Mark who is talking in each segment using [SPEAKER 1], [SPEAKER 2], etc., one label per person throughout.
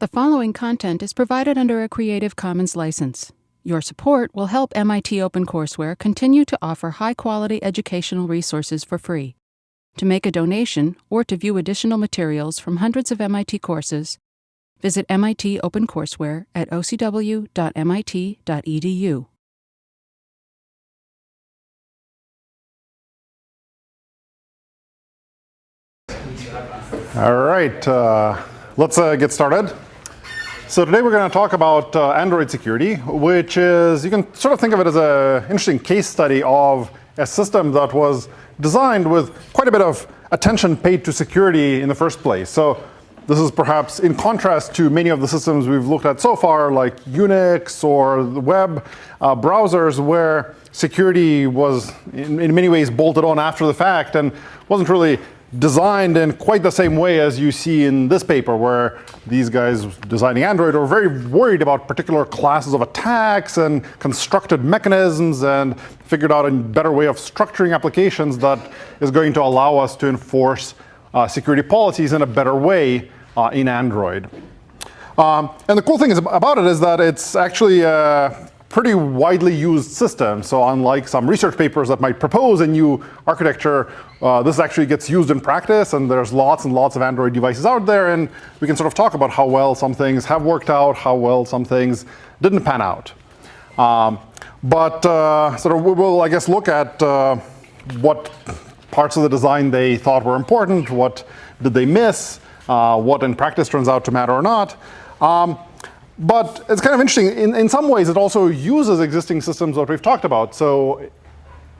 [SPEAKER 1] The following content is provided under a Creative Commons license. Your support will help MIT OpenCourseware continue to offer high-quality educational resources for free. To make a donation or to view additional materials from hundreds of MIT courses, visit MIT OpenCourseware at ocw.mit.edu.
[SPEAKER 2] All right, let's get started. So today we're going to talk about Android security, which is, you can sort of think of it as an interesting case study of a system that was designed with quite a bit of attention paid to security in the first place. So this is perhaps in contrast to many of the systems we've looked at so far, like Unix or the web browsers, where security was in many ways bolted on after the fact and wasn't really designed in quite the same way as you see in this paper, where these guys designing Android are very worried about particular classes of attacks and constructed mechanisms and figured out a better way of structuring applications that is going to allow us to enforce security policies in a better way in Android. And the cool thing about it is that it's actually a pretty widely used system. So unlike some research papers that might propose a new architecture, this actually gets used in practice, and there's lots and lots of Android devices out there, and we can sort of talk about how well some things have worked out, how well some things didn't pan out. But sort of we'll, I guess, look at what parts of the design they thought were important, what did they miss, what in practice turns out to matter or not. But it's kind of interesting. In some ways, it also uses existing systems that we've talked about. So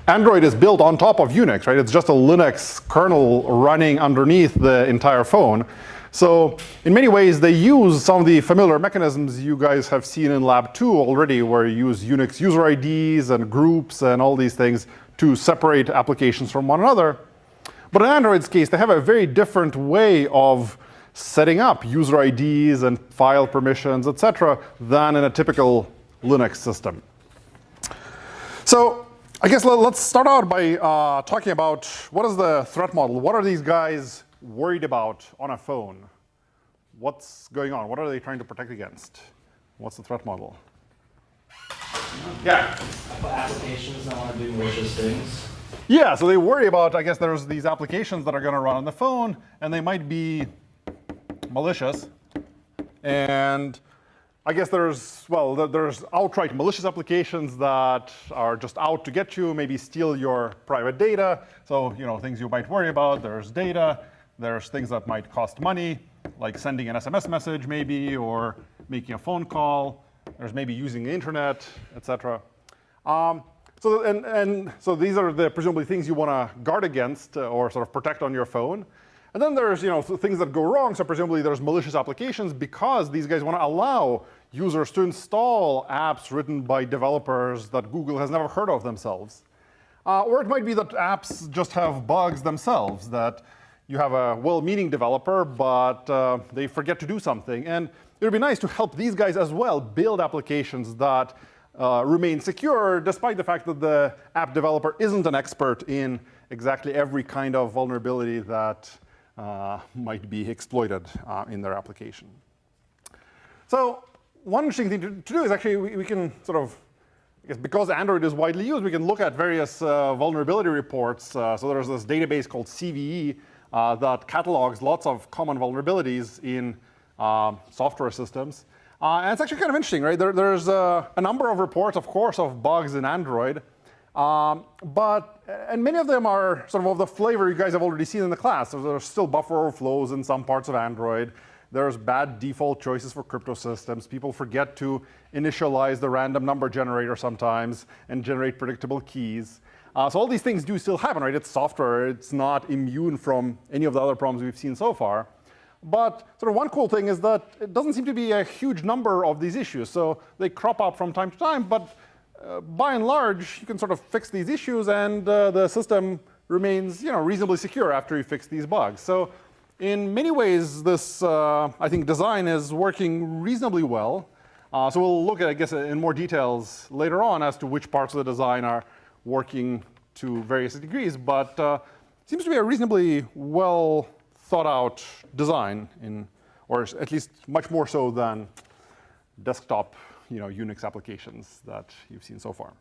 [SPEAKER 2] Android is built on top of Unix, right? It's just a Linux kernel running underneath the entire phone. So in many ways, they use some of the familiar mechanisms you guys have seen in Lab 2 already, where you use Unix user IDs and groups and all these things to separate applications from one another. But in Android's case, they have a very different way of setting up user IDs and file permissions, et cetera, than in a typical Linux system. So I guess let's start out by talking about what is the threat model. What are these guys worried about on a phone? What's going on? What are they trying to protect against? What's the threat model? Yeah?
[SPEAKER 3] Applications that want to do malicious things.
[SPEAKER 2] Yeah, so they worry about, I guess there's these applications that are going to run on the phone, and they might be malicious. And I guess there's outright malicious applications that are just out to get you, maybe steal your private data. So, things you might worry about. There's data. There's things that might cost money, like sending an SMS message maybe, or making a phone call. There's maybe using the internet, et cetera. So these are the presumably things you want to guard against or sort of protect on your phone. And then there's things that go wrong. So presumably there's malicious applications because these guys want to allow users to install apps written by developers that Google has never heard of themselves. Or it might be that apps just have bugs themselves, that you have a well-meaning developer, but they forget to do something. And it would be nice to help these guys as well build applications that remain secure, despite the fact that the app developer isn't an expert in exactly every kind of vulnerability that might be exploited in their application. So one interesting thing to do is actually we can sort of, I guess because Android is widely used, we can look at various vulnerability reports. So there's this database called CVE that catalogs lots of common vulnerabilities in software systems. And it's actually kind of interesting, right? There's a number of reports, of course, of bugs in Android. And many of them are sort of the flavor you guys have already seen in the class. So there's still buffer overflows in some parts of Android. There's bad default choices for crypto systems. People forget to initialize the random number generator sometimes and generate predictable keys. So all these things do still happen, right? It's software. It's not immune from any of the other problems we've seen so far. But sort of one cool thing is that it doesn't seem to be a huge number of these issues. So they crop up from time to time, but by and large, you can sort of fix these issues, and the system remains reasonably secure after you fix these bugs. So in many ways, this, I think, design is working reasonably well. So we'll look at, I guess, in more details later on as to which parts of the design are working to various degrees. But it seems to be a reasonably well thought out design or at least much more so than desktop Unix applications that you've seen so far.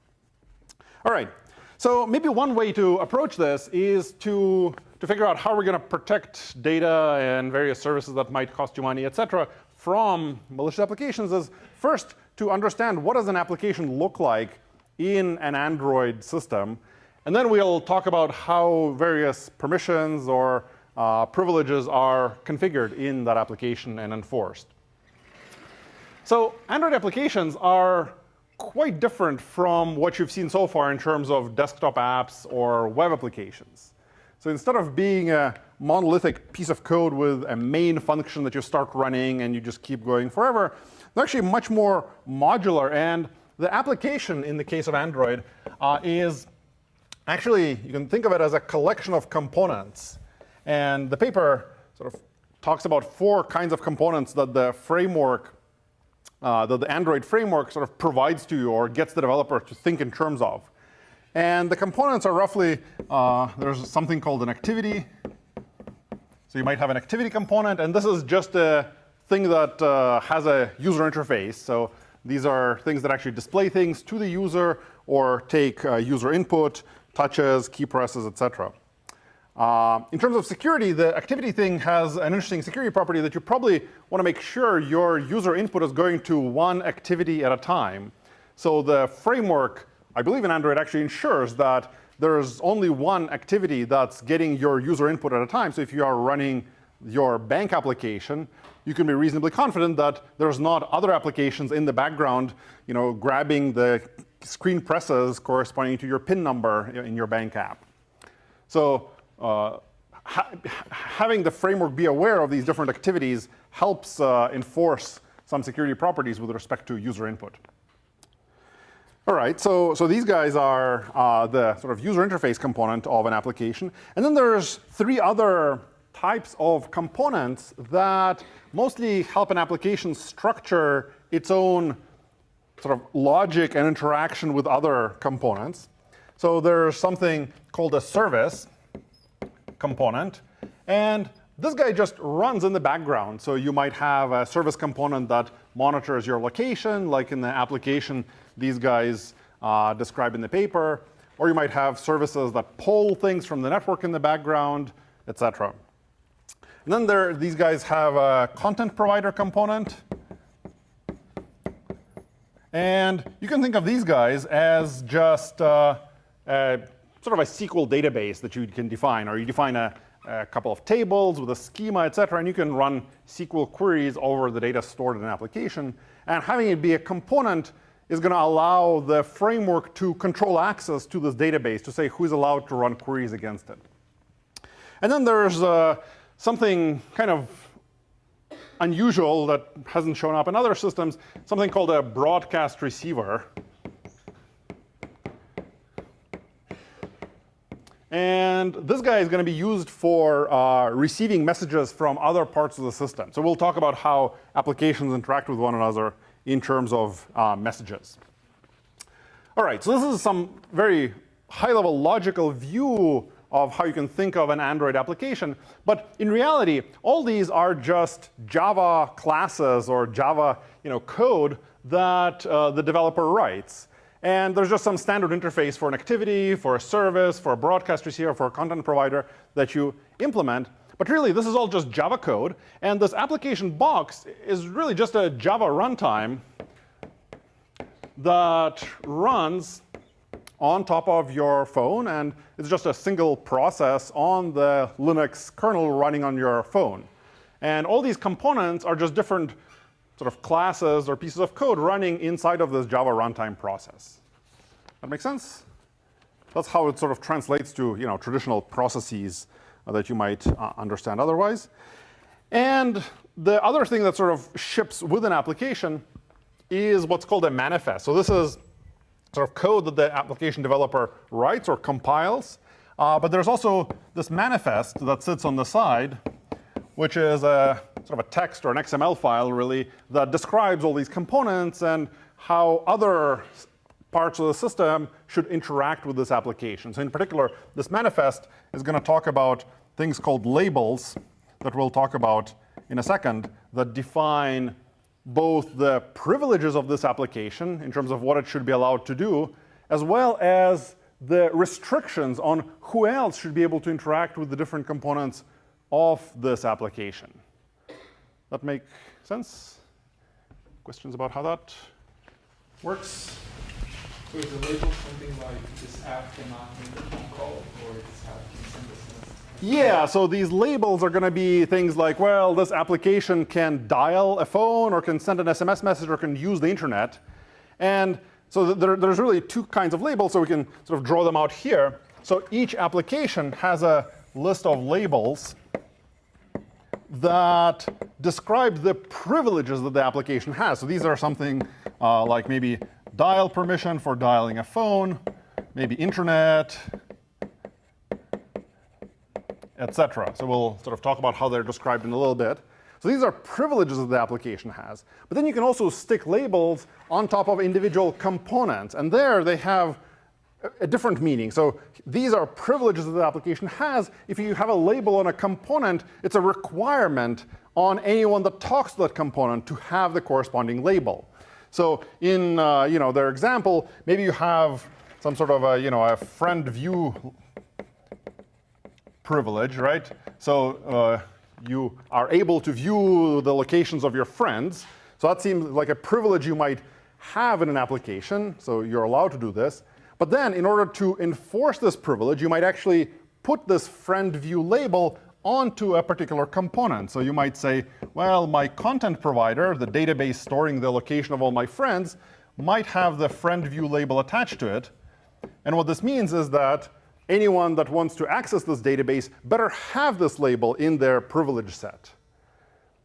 [SPEAKER 2] All right, so maybe one way to approach this is to figure out how we're going to protect data and various services that might cost you money, et cetera, from malicious applications is first to understand what does an application look like in an Android system. And then we'll talk about how various permissions or privileges are configured in that application and enforced. So Android applications are quite different from what you've seen so far in terms of desktop apps or web applications. So instead of being a monolithic piece of code with a main function that you start running and you just keep going forever, they're actually much more modular. And the application in the case of Android is actually, you can think of it as a collection of components. And the paper sort of talks about 4 kinds of components that the framework, that the Android framework sort of provides to you or gets the developer to think in terms of. And the components are roughly, there's something called an activity. So you might have an activity component. And this is just a thing that has a user interface. So these are things that actually display things to the user or take user input, touches, key presses, et cetera. In terms of security, the activity thing has an interesting security property that you probably want to make sure your user input is going to one activity at a time. So the framework, I believe in Android, actually ensures that there's only one activity that's getting your user input at a time. So if you are running your bank application, you can be reasonably confident that there's not other applications in the background grabbing the screen presses corresponding to your PIN number in your bank app. So having the framework be aware of these different activities helps enforce some security properties with respect to user input. All right, so these guys are the sort of user interface component of an application. And then there's 3 other types of components that mostly help an application structure its own sort of logic and interaction with other components. So there's something called a service component. And this guy just runs in the background. So you might have a service component that monitors your location, like in the application these guys describe in the paper. Or you might have services that pull things from the network in the background, et cetera. And then these guys have a content provider component. And you can think of these guys as just sort of a SQL database that you can define. Or you define a couple of tables with a schema, et cetera, and you can run SQL queries over the data stored in an application. And having it be a component is going to allow the framework to control access to this database, to say who's allowed to run queries against it. And then there's something kind of unusual that hasn't shown up in other systems, something called a broadcast receiver. And this guy is going to be used for receiving messages from other parts of the system. So we'll talk about how applications interact with one another in terms of messages. All right, so this is some very high-level logical view of how you can think of an Android application. But in reality, all these are just Java classes or Java code that the developer writes. And there's just some standard interface for an activity, for a service, for a broadcast receiver, for a content provider that you implement. But really, this is all just Java code. And this application box is really just a Java runtime that runs on top of your phone. And it's just a single process on the Linux kernel running on your phone. And all these components are just different sort of classes or pieces of code running inside of this Java runtime process. That make sense? That's how it sort of translates to traditional processes that you might understand otherwise. And the other thing that sort of ships with an application is what's called a manifest. So this is sort of code that the application developer writes or compiles. But there's also this manifest that sits on the side, which is a sort of a text or an XML file, really, that describes all these components and how other parts of the system should interact with this application. So in particular, this manifest is going to talk about things called labels that we'll talk about in a second that define both the privileges of this application in terms of what it should be allowed to do, as well as the restrictions on who else should be able to interact with the different components of this application. That make sense? Questions about how that works?
[SPEAKER 4] So is the label something like this app cannot make a phone call, or this app can send a SMS?
[SPEAKER 2] Yeah, so these labels are going to be things like, well, this application can dial a phone or can send an SMS message or can use the internet. And so there's really two kinds of labels, so we can sort of draw them out here. So each application has a list of labels that describe the privileges that the application has. So these are something like maybe dial permission for dialing a phone, maybe internet, etc. So we'll sort of talk about how they're described in a little bit. So these are privileges that the application has. But then you can also stick labels on top of individual components. And there they have a different meaning. So these are privileges that the application has. If you have a label on a component, it's a requirement on anyone that talks to that component to have the corresponding label. So in their example, maybe you have some sort of a friend view privilege, right? So you are able to view the locations of your friends. So that seems like a privilege you might have in an application. So you're allowed to do this. But then in order to enforce this privilege, you might actually put this friend view label onto a particular component. So you might say, well, my content provider, the database storing the location of all my friends, might have the friend view label attached to it. And what this means is that anyone that wants to access this database better have this label in their privilege set.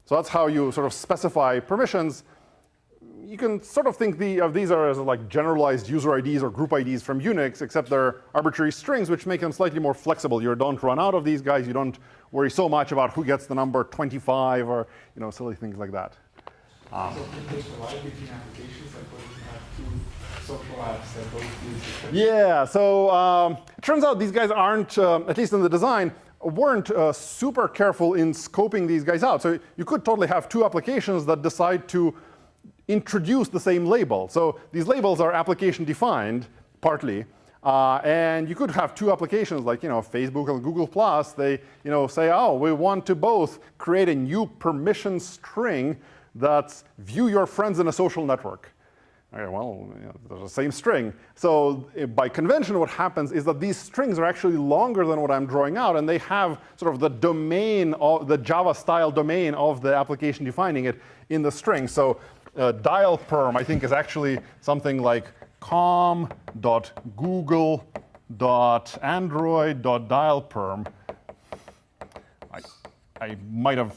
[SPEAKER 2] So that's how you sort of specify permissions. You can sort of think of these are as like generalized user IDs or group IDs from Unix, except they're arbitrary strings, which make them slightly more flexible. You don't run out of these guys. You don't worry so much about who gets the number 25 or silly things like that.
[SPEAKER 4] So can they collide between applications? Like what if you have two social apps that both use the
[SPEAKER 2] Yeah, so it turns out these guys aren't, at least in the design, weren't super careful in scoping these guys out. So you could totally have two applications that decide to introduce the same label. So these labels are application defined, partly. And you could have two applications like Facebook and Google+. They say, oh, we want to both create a new permission string that's view your friends in a social network. Okay, well, they're the same string. So by convention, what happens is that these strings are actually longer than what I'm drawing out, and they have sort of the domain, of the Java-style domain of the application defining it in the string. So dial perm, I think, is actually something like com.google.android.dialperm. I might have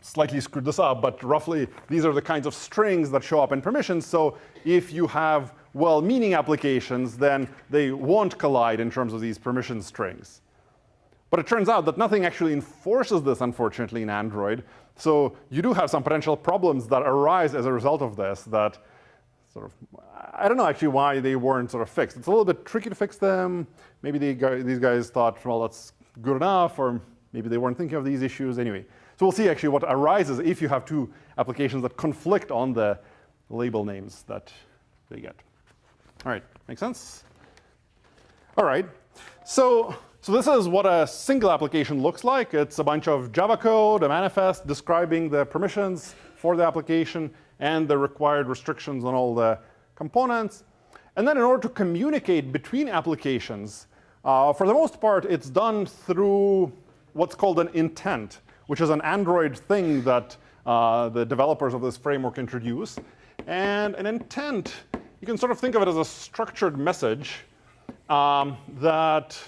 [SPEAKER 2] slightly screwed this up, but roughly these are the kinds of strings that show up in permissions. So if you have well-meaning applications, then they won't collide in terms of these permission strings. But it turns out that nothing actually enforces this, unfortunately, in Android. So you do have some potential problems that arise as a result of this that sort of, I don't know actually why they weren't sort of fixed. It's a little bit tricky to fix them. Maybe these guys thought, well, that's good enough, or maybe they weren't thinking of these issues. Anyway, so we'll see actually what arises if you have two applications that conflict on the label names that they get. All right, make sense? All right, so this is what a single application looks like. It's a bunch of Java code, a manifest describing the permissions for the application and the required restrictions on all the components. And then in order to communicate between applications, for the most part, it's done through what's called an intent, which is an Android thing that the developers of this framework introduce. And an intent, you can sort of think of it as a structured message that,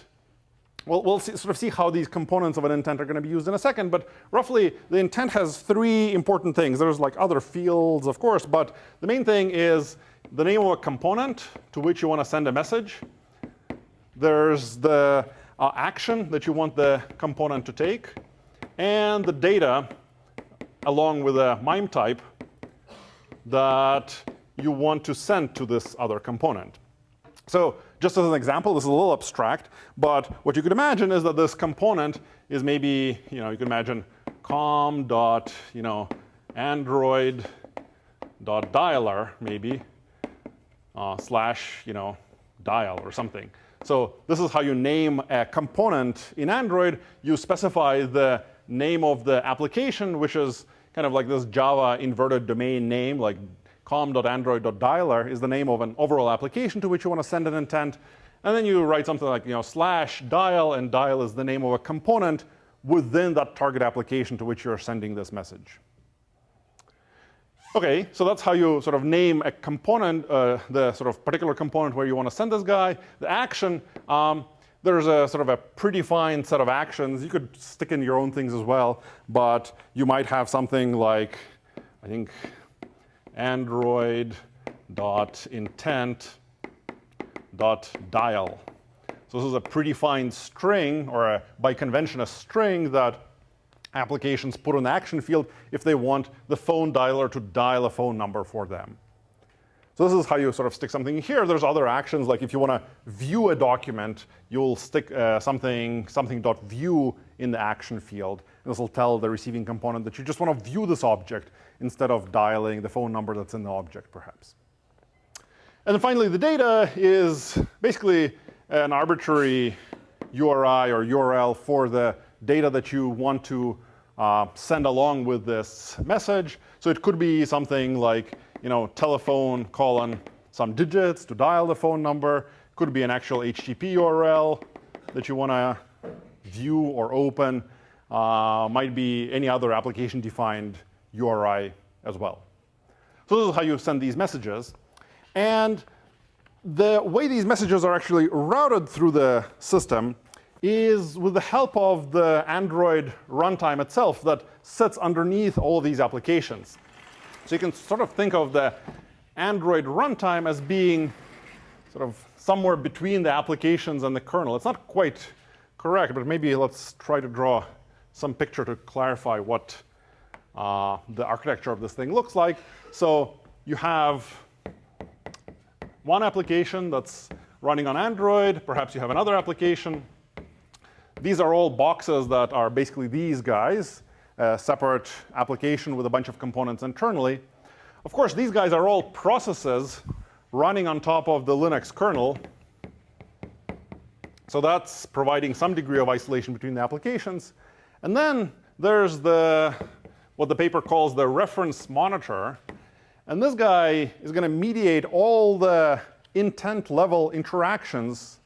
[SPEAKER 2] well, we'll sort of see how these components of an intent are going to be used in a second. But roughly, the intent has three important things. There's like other fields, of course. But the main thing is the name of a component to which you want to send a message. There's the action that you want the component to take, and the data along with a MIME type that you want to send to this other component. So just as an example, this is a little abstract, but what you could imagine is that this component is maybe, you can imagine com.android.dialer maybe slash dial or something. So this is how you name a component in Android. You specify the name of the application, which is kind of like this Java inverted domain name, like com.android.dialer is the name of an overall application to which you want to send an intent. And then you write something like slash dial, and dial is the name of a component within that target application to which you're sending this message. OK, so that's how you sort of name a component, the sort of particular component where you want to send this guy. The action, there's a sort of a predefined set of actions. You could stick in your own things as well, but you might have something like, I think, android.intent.dial. So this is a predefined string, or by convention, a string that applications put in the action field if they want the phone dialer to dial a phone number for them. So this is how you sort of stick something here. There's other actions, like if you want to view a document, you'll stick something.view in the action field. And this will tell the receiving component that you just want to view this object instead of dialing the phone number that's in the object, perhaps. And then finally, the data is basically an arbitrary URI or URL for the data that you want to send along with this message. So it could be something like telephone colon some digits to dial the phone number. Could be an actual HTTP URL that you want to view or open. Might be any other application-defined URI as well. So this is how you send these messages. And the way these messages are actually routed through the system is with the help of the Android runtime itself that sits underneath all of these applications. So you can sort of think of the Android runtime as being sort of somewhere between the applications and the kernel. It's not quite correct, but maybe let's try to draw some picture to clarify what the architecture of this thing looks like. So you have one application that's running on Android. Perhaps you have another application. These are all boxes that are basically these guys, a separate application with a bunch of components internally. Of course, these guys are all processes running on top of the Linux kernel. So that's providing some degree of isolation between the applications. And then there's what the paper calls the reference monitor. And this guy is going to mediate all the intent level interactions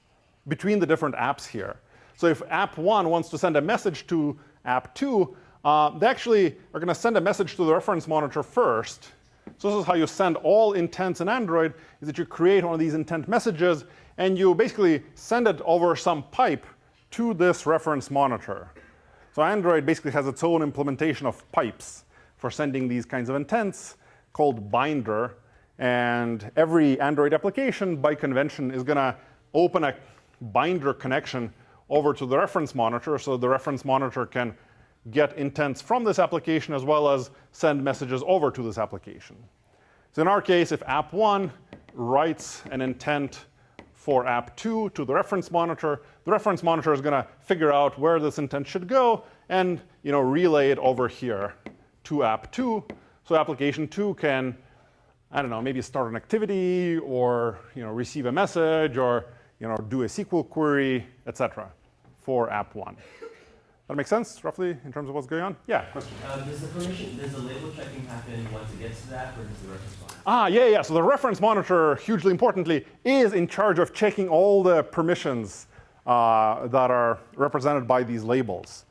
[SPEAKER 2] between the different apps here. So if app 1 wants to send a message to app 2, they actually are going to send a message to the reference monitor first. So this is how you send all intents in Android, is that you create one of these intent messages, and you basically send it over some pipe to this reference monitor. So Android basically has its own implementation of pipes for sending these kinds of intents called binder. And every Android application, by convention, is going to open a binder connection over to the reference monitor, so the reference monitor can get intents from this application as well as send messages over to this application. So in our case, if app 1 writes an intent for app 2 to the reference monitor is going to figure out where this intent should go and relay it over here to app 2. So application 2 can, I don't know, maybe start an activity or receive a message or do a SQL query, etc. for app 1. That make sense, roughly, in terms of what's going on? Yeah, question.
[SPEAKER 3] Does the label checking happen once it gets to that, or does the reference monitor?
[SPEAKER 2] Yeah. So the reference monitor, hugely importantly, is in charge of checking all the permissions that are represented by these labels.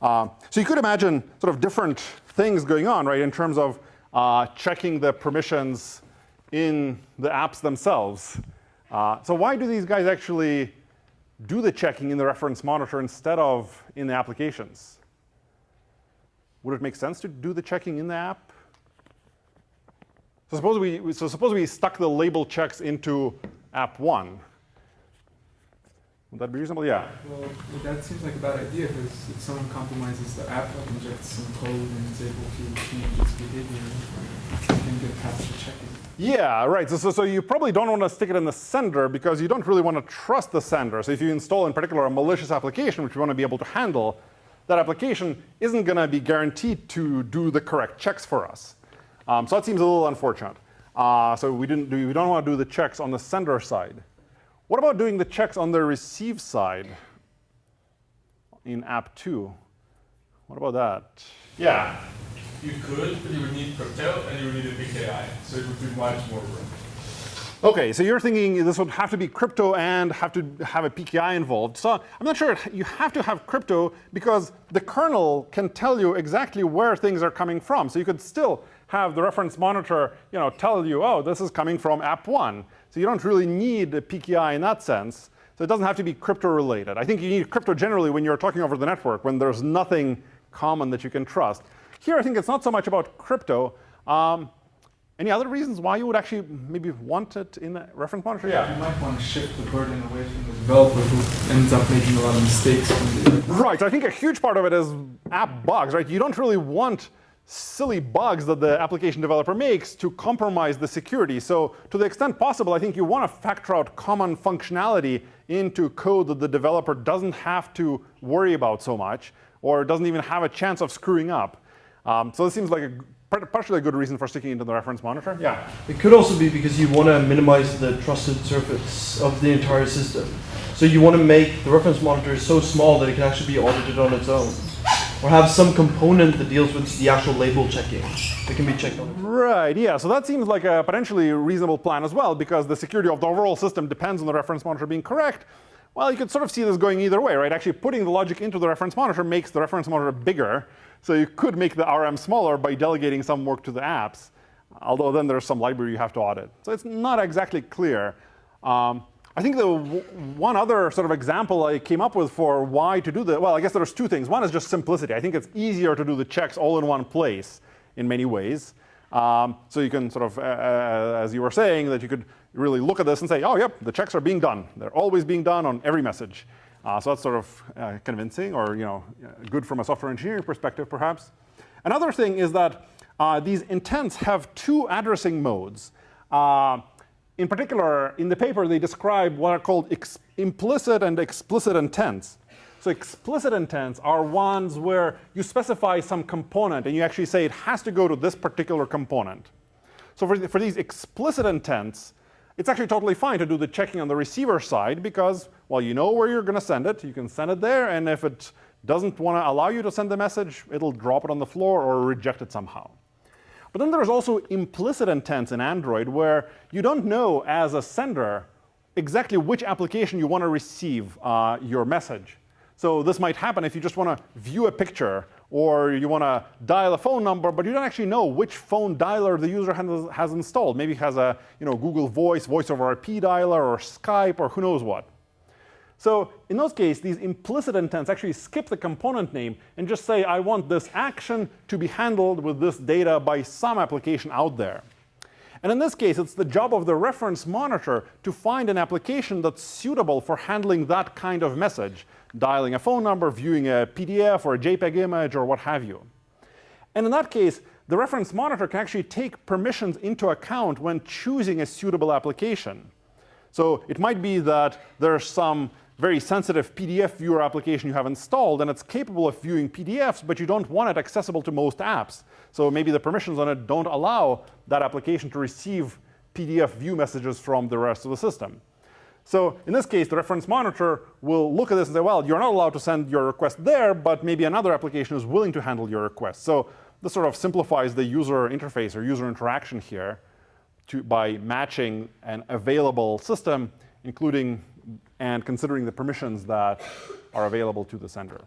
[SPEAKER 2] So you could imagine sort of different things going on, right, in terms of checking the permissions in the apps themselves. So why do these guys actually do the checking in the reference monitor instead of in the applications? Would it make sense to do the checking in the app? So suppose we stuck the label checks into app 1. Would that be reasonable? Yeah.
[SPEAKER 4] Well, that seems like a bad idea, because if someone compromises the app, like injects some code and is able to change its behavior, you can get past the checking.
[SPEAKER 2] Yeah, right. So you probably don't want to stick it in the sender because you don't really want to trust the sender. So if you install in particular a malicious application, which you want to be able to handle, that application isn't going to be guaranteed to do the correct checks for us. So that seems a little unfortunate. So we don't want to do the checks on the sender side. What about doing the checks on the receive side in app 2? What about that? Yeah.
[SPEAKER 5] You could, but you would need crypto and you would need a PKI. So it would be much more room.
[SPEAKER 2] OK, so you're thinking this would have to be crypto and have to have a PKI involved. So I'm not sure you have to have crypto because the kernel can tell you exactly where things are coming from. So you could still have the reference monitor tell you, oh, this is coming from app 1. So you don't really need a PKI in that sense. So it doesn't have to be crypto related. I think you need crypto generally when you're talking over the network, when there's nothing common that you can trust. Here, I think it's not so much about crypto. Any other reasons why you would actually maybe want it in the reference monitor?
[SPEAKER 4] Yeah, you might want to shift the burden away from the developer who ends up making a lot of mistakes.
[SPEAKER 2] Right. So I think a huge part of it is app bugs. Right. You don't really want silly bugs that the application developer makes to compromise the security. So to the extent possible, I think you want to factor out common functionality into code that the developer doesn't have to worry about so much, or doesn't even have a chance of screwing up. So this seems like partially a good reason for sticking into the reference monitor. Yeah.
[SPEAKER 6] It could also be because you want to minimize the trusted surface of the entire system. So you want to make the reference monitor so small that it can actually be audited on its own. Or have some component that deals with the actual label checking that can be checked on.
[SPEAKER 2] Right, yeah. So that seems like a potentially reasonable plan as well, because the security of the overall system depends on the reference monitor being correct. Well, you could sort of see this going either way, right? Actually, putting the logic into the reference monitor makes the reference monitor bigger. So you could make the RM smaller by delegating some work to the apps, although then there's some library you have to audit. So it's not exactly clear. I think the one other sort of example I came up with for why to do that, well, I guess there's two things. One is just simplicity. I think it's easier to do the checks all in one place in many ways. So you can sort of, as you were saying, that you could really look at this and say, oh, yep, the checks are being done. They're always being done on every message. So that's sort of convincing, or good from a software engineering perspective, perhaps. Another thing is that these intents have two addressing modes. In particular, in the paper, they describe what are called implicit and explicit intents. So explicit intents are ones where you specify some component, and you actually say it has to go to this particular component. So for these explicit intents, it's actually totally fine to do the checking on the receiver side, because, well, you know where you're going to send it. You can send it there, and if it doesn't want to allow you to send the message, it'll drop it on the floor or reject it somehow. But then there's also implicit intents in Android, where you don't know as a sender exactly which application you want to receive your message. So this might happen if you just want to view a picture, or you want to dial a phone number, but you don't actually know which phone dialer the user has installed. Maybe it has a Google Voice, voice over IP dialer, or Skype, or who knows what. So in those cases, these implicit intents actually skip the component name and just say, I want this action to be handled with this data by some application out there. And in this case, it's the job of the reference monitor to find an application that's suitable for handling that kind of message, dialing a phone number, viewing a PDF or a JPEG image, or what have you. And in that case, the reference monitor can actually take permissions into account when choosing a suitable application. So it might be that there's some very sensitive PDF viewer application you have installed, and it's capable of viewing PDFs, but you don't want it accessible to most apps. So maybe the permissions on it don't allow that application to receive PDF view messages from the rest of the system. So in this case, the reference monitor will look at this and say, well, you're not allowed to send your request there, but maybe another application is willing to handle your request. So this sort of simplifies the user interface or user interaction here by matching an available system, including and considering the permissions that are available to the sender.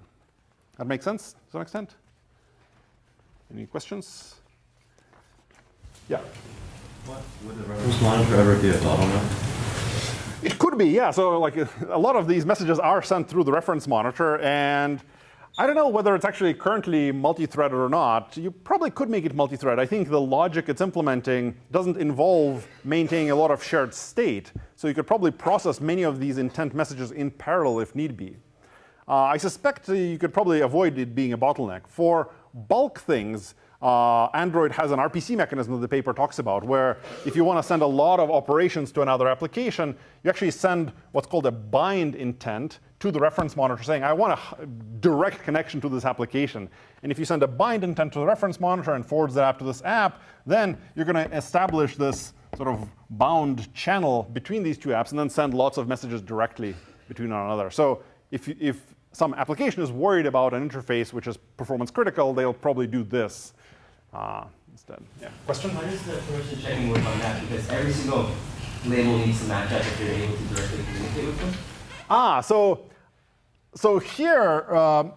[SPEAKER 2] That makes sense to some extent? Any questions? Yeah?
[SPEAKER 3] What would the reference monitor ever be a bottleneck?
[SPEAKER 2] It could be, yeah. So like a lot of these messages are sent through the reference monitor, and I don't know whether it's actually currently multi-threaded or not. You probably could make it multi-thread. I think the logic it's implementing doesn't involve maintaining a lot of shared state. So you could probably process many of these intent messages in parallel if need be. I suspect you could probably avoid it being a bottleneck. For bulk things, Android has an RPC mechanism that the paper talks about, where if you want to send a lot of operations to another application, you actually send what's called a bind intent to the reference monitor saying, I want a direct connection to this application. And if you send a bind intent to the reference monitor and forwards that app to this app, then you're going to establish this sort of bound channel between these two apps and then send lots of messages directly between one another. So if some application is worried about an interface which is performance critical, they'll probably do this instead. Yeah. Question?
[SPEAKER 3] How does the permission checking work on that? Because every single label needs to match up if you're able to directly communicate with them.
[SPEAKER 2] So here,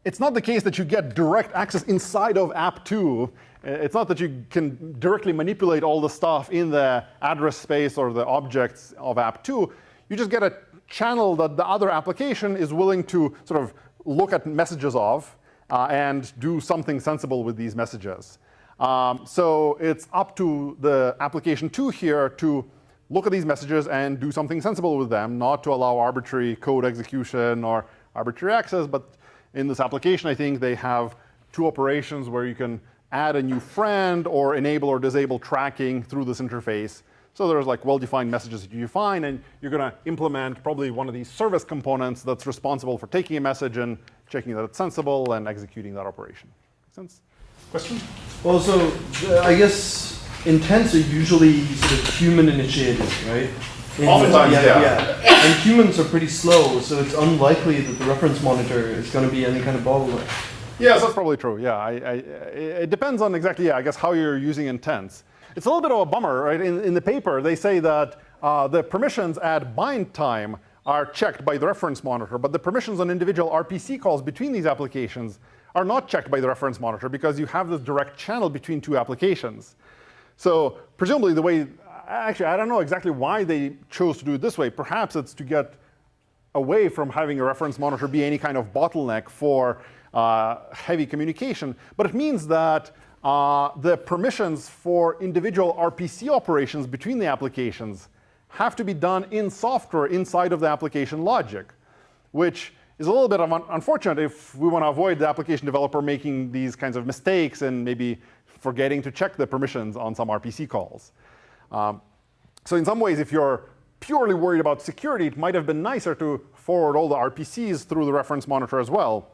[SPEAKER 2] it's not the case that you get direct access inside of app 2. It's not that you can directly manipulate all the stuff in the address space or the objects of app 2. You just get a channel that the other application is willing to sort of look at messages of and do something sensible with these messages. So it's up to the application 2 here to look at these messages and do something sensible with them, not to allow arbitrary code execution or arbitrary access. But in this application, I think they have two operations where you can add a new friend or enable or disable tracking through this interface. So there's like well-defined messages that you define, and you're going to implement probably one of these service components that's responsible for taking a message and checking that it's sensible and executing that operation. Make sense? Question?
[SPEAKER 6] Well, so I guess intents are usually sort of human-initiated, right?
[SPEAKER 2] Oftentimes, yeah.
[SPEAKER 6] And humans are pretty slow, so it's unlikely that the reference monitor is going to be any kind of bottleneck.
[SPEAKER 2] Yes, that's probably true. Yeah, it depends on exactly, yeah, I guess how you're using intents. It's a little bit of a bummer, right? In the paper, they say that the permissions at bind time are checked by the reference monitor, but the permissions on individual RPC calls between these applications are not checked by the reference monitor because you have this direct channel between two applications. So presumably the way, actually, I don't know exactly why they chose to do it this way. Perhaps it's to get away from having a reference monitor be any kind of bottleneck for heavy communication. But it means that the permissions for individual RPC operations between the applications have to be done in software inside of the application logic, which is a little bit unfortunate if we want to avoid the application developer making these kinds of mistakes and maybe forgetting to check the permissions on some RPC calls. So in some ways, if you're purely worried about security, it might have been nicer to forward all the RPCs through the reference monitor as well,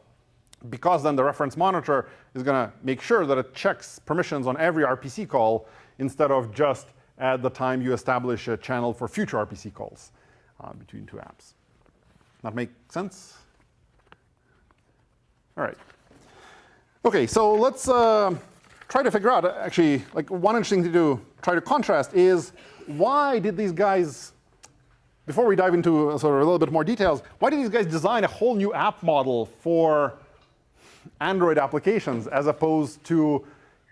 [SPEAKER 2] because then the reference monitor is going to make sure that it checks permissions on every RPC call instead of just at the time you establish a channel for future RPC calls between two apps. That make sense? All right. OK, so let's try to figure out, actually, like one interesting thing to try to contrast is why did these guys, before we dive into sort of a little bit more details, why did these guys design a whole new app model for Android applications as opposed to,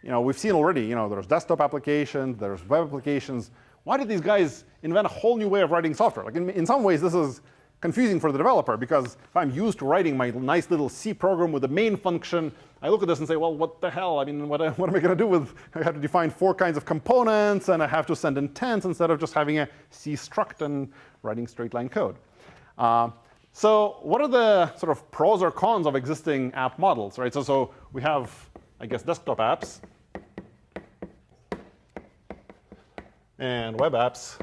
[SPEAKER 2] we've seen already, there's desktop applications, there's web applications. Why did these guys invent a whole new way of writing software? Like in some ways, this is confusing for the developer, because if I'm used to writing my nice little C program with a main function, I look at this and say, well, what the hell? I mean, what am I going to do with, I have to define 4 kinds of components, and I have to send intents instead of just having a C struct and writing straight line code. So what are the sort of pros or cons of existing app models, right? So we have, I guess, desktop apps and web apps.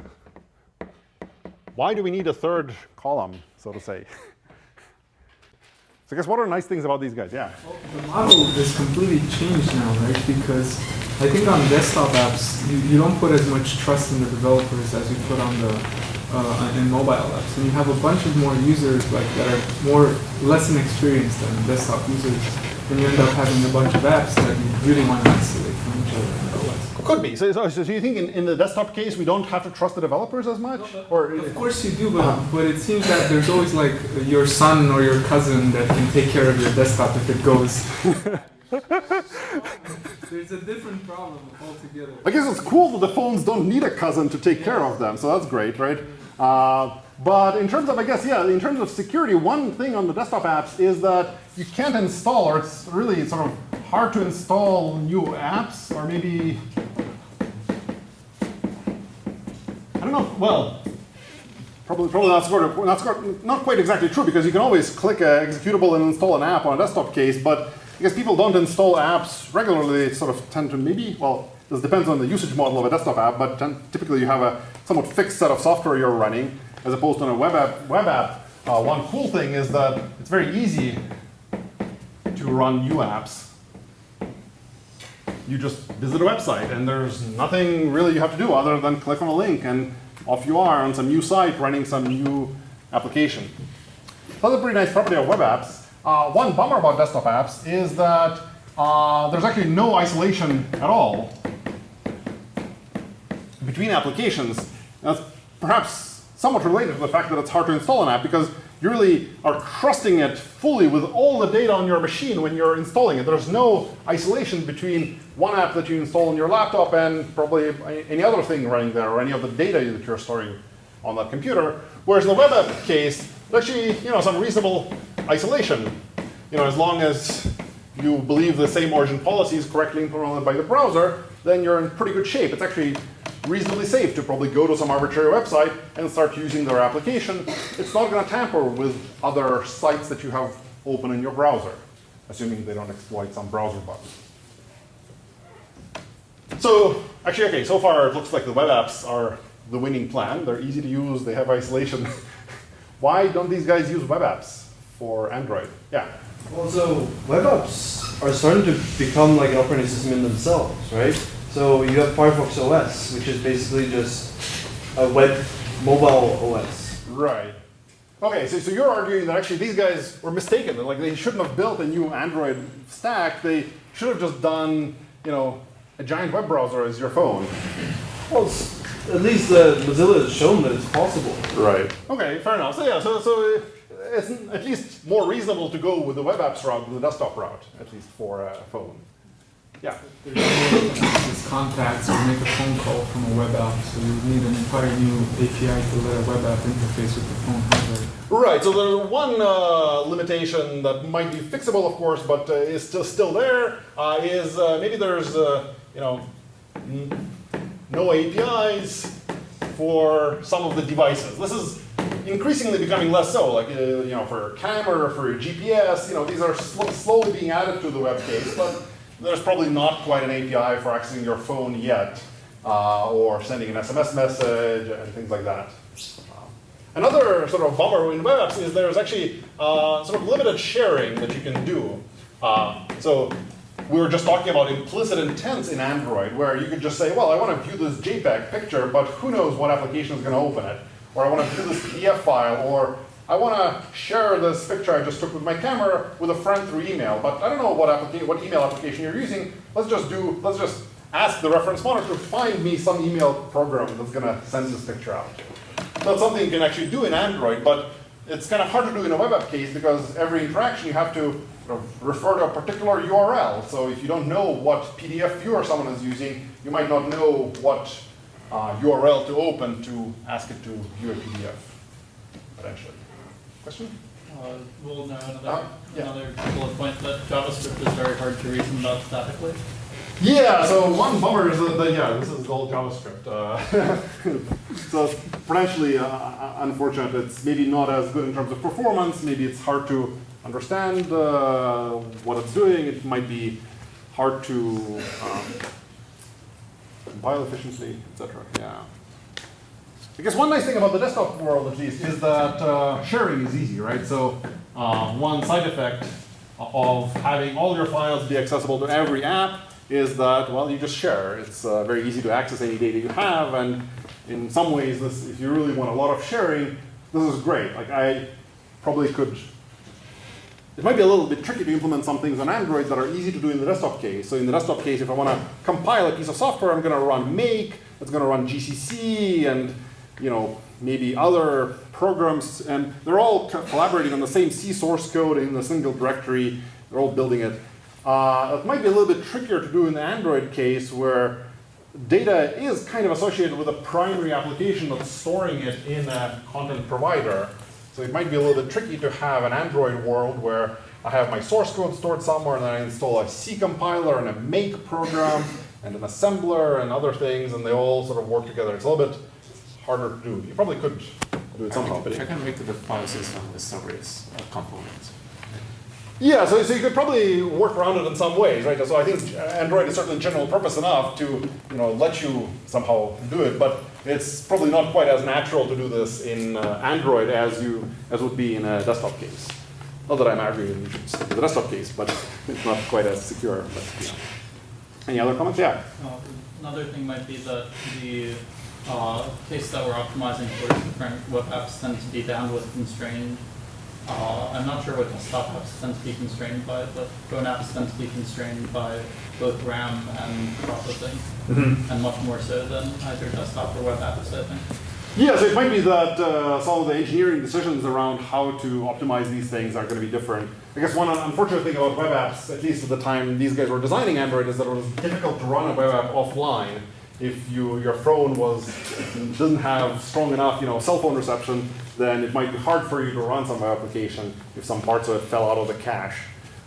[SPEAKER 2] Why do we need a third column, so to say? So I guess what are nice things about these guys? Yeah.
[SPEAKER 4] Well, the model is completely changed now, right? Because I think on desktop apps, you don't put as much trust in the developers as you put on the in mobile apps, and you have a bunch of more users that are less inexperienced than desktop users, and you end up having a bunch of apps that you really want to isolate from each other in the OS.
[SPEAKER 2] Could be. So you think in the desktop case we don't have to trust the developers as much? Or
[SPEAKER 4] of course you do, but it seems that there's always like your son or your cousin that can take care of your desktop if it goes. There's a different problem altogether.
[SPEAKER 2] I guess it's cool that the phones don't need a cousin to take care of them, so that's great, right? But in terms of, I guess, yeah, in terms of security, one thing on the desktop apps is that you can't install, or it's really sort of hard to install new apps, or maybe, I don't know, well, probably not quite exactly true, because you can always click an executable and install an app on a desktop case, but because people don't install apps regularly, they sort of tend to maybe, well, this depends on the usage model of a desktop app, but typically you have a somewhat fixed set of software you're running, as opposed to a web app. One cool thing is that it's very easy to run new apps. You just visit a website, and there's nothing really you have to do other than click on a link, and off you are on some new site running some new application. That's a pretty nice property of web apps. One bummer about desktop apps is that there's actually no isolation at all between applications. That's perhaps somewhat related to the fact that it's hard to install an app, because you really are trusting it fully with all the data on your machine when you're installing it. There's no isolation between one app that you install on your laptop and probably any other thing running there, or any of the data that you're storing on that computer. Whereas in the web app case, there's actually some reasonable isolation. As long as you believe the same origin policy is correctly implemented by the browser, then you're in pretty good shape. It's actually reasonably safe to probably go to some arbitrary website and start using their application. It's not going to tamper with other sites that you have open in your browser, assuming they don't exploit some browser bug. So actually, okay, so far it looks like the web apps are the winning plan. They're easy to use, they have isolation. Why don't these guys use web apps for Android? Yeah?
[SPEAKER 6] Well, so web apps are starting to become like an operating system in themselves, right? So you have Firefox OS, which is basically just a web mobile OS.
[SPEAKER 2] Right. Okay, so you're arguing that actually these guys were mistaken. That, like, they shouldn't have built a new Android stack. They should have just done, a giant web browser as your phone.
[SPEAKER 6] Well, at least Mozilla has shown that it's possible.
[SPEAKER 2] Right. Okay, fair enough. So yeah, so it's at least more reasonable to go with the web apps route than the desktop route, at least for a phone. Yeah.
[SPEAKER 4] There's no access contacts or make a phone call from a web app, so you would need an entire new API to let a web app interface with the phone hardware.
[SPEAKER 2] Right, so there's one limitation that might be fixable, of course, but is still there, is maybe there's no APIs for some of the devices. This is increasingly becoming less so, like for camera, for GPS, these are slowly being added to the web case, but there's probably not quite an API for accessing your phone yet, or sending an SMS message and things like that. Another sort of bummer in web apps is there's actually sort of limited sharing that you can do. So we were just talking about implicit intents in Android, where you could just say, well, I want to view this JPEG picture, but who knows what application is going to open it? Or I want to view this PDF file, or I want to share this picture I just took with my camera with a friend through email, but I don't know what email application you're using. Let's just ask the reference monitor to find me some email program that's going to send this picture out. That's something you can actually do in Android, but it's kind of hard to do in a web app case, because every interaction you have to refer to a particular URL. So if you don't know what PDF viewer someone is using, you might not know what URL to open to ask it to view a PDF, potentially. Question?
[SPEAKER 7] Well, no,
[SPEAKER 2] yeah.
[SPEAKER 7] another bullet point that JavaScript is very hard to reason about statically.
[SPEAKER 2] Yeah, so one bummer is that yeah, this is all JavaScript. So it's potentially unfortunate. It's maybe not as good in terms of performance. Maybe it's hard to understand what it's doing. It might be hard to compile efficiently, etc. Yeah. I guess one nice thing about the desktop world, at least, is that sharing is easy, right? So one side effect of having all your files be accessible to every app is that, well, you just share. It's very easy to access any data you have, and in some ways, if you really want a lot of sharing, this is great. Like, I probably could. It might be a little bit tricky to implement some things on Android that are easy to do in the desktop case. So in the desktop case, if I want to compile a piece of software, I'm going to run make, it's going to run GCC, and maybe other programs, and they're all collaborating on the same C source code in a single directory. They're all building it. It might be a little bit trickier to do in the Android case, where data is kind of associated with a primary application that's storing it in a content provider. So it might be a little bit tricky to have an Android world where I have my source code stored somewhere, and then I install a C compiler and a make program and an assembler and other things, and they all sort of work together. It's a little bit harder to do. You probably could do it somehow.
[SPEAKER 8] I can make the file system with separate components.
[SPEAKER 2] Yeah, so you could probably work around it in some ways, right? So I think Android is certainly general purpose enough to let you somehow do it, but it's probably not quite as natural to do this in Android as would be in a desktop case. Not that I'm arguing you should stick to the desktop case, but it's not quite as secure. But, Any other comments? Yeah.
[SPEAKER 7] Another thing might be that the case that we're optimizing for different web apps tend to be bandwidth constrained. I'm not sure what desktop apps tend to be constrained by, but phone apps tend to be constrained by both RAM and processing, and much more so than either desktop or web apps, I think.
[SPEAKER 2] Yeah, so it might be that some of the engineering decisions around how to optimize these things are going to be different. I guess one unfortunate thing about web apps, at least at the time these guys were designing Android, is that it was difficult to run a web app offline if your phone doesn't have strong enough cell phone reception. Then it might be hard for you to run some web application if some parts of it fell out of the cache.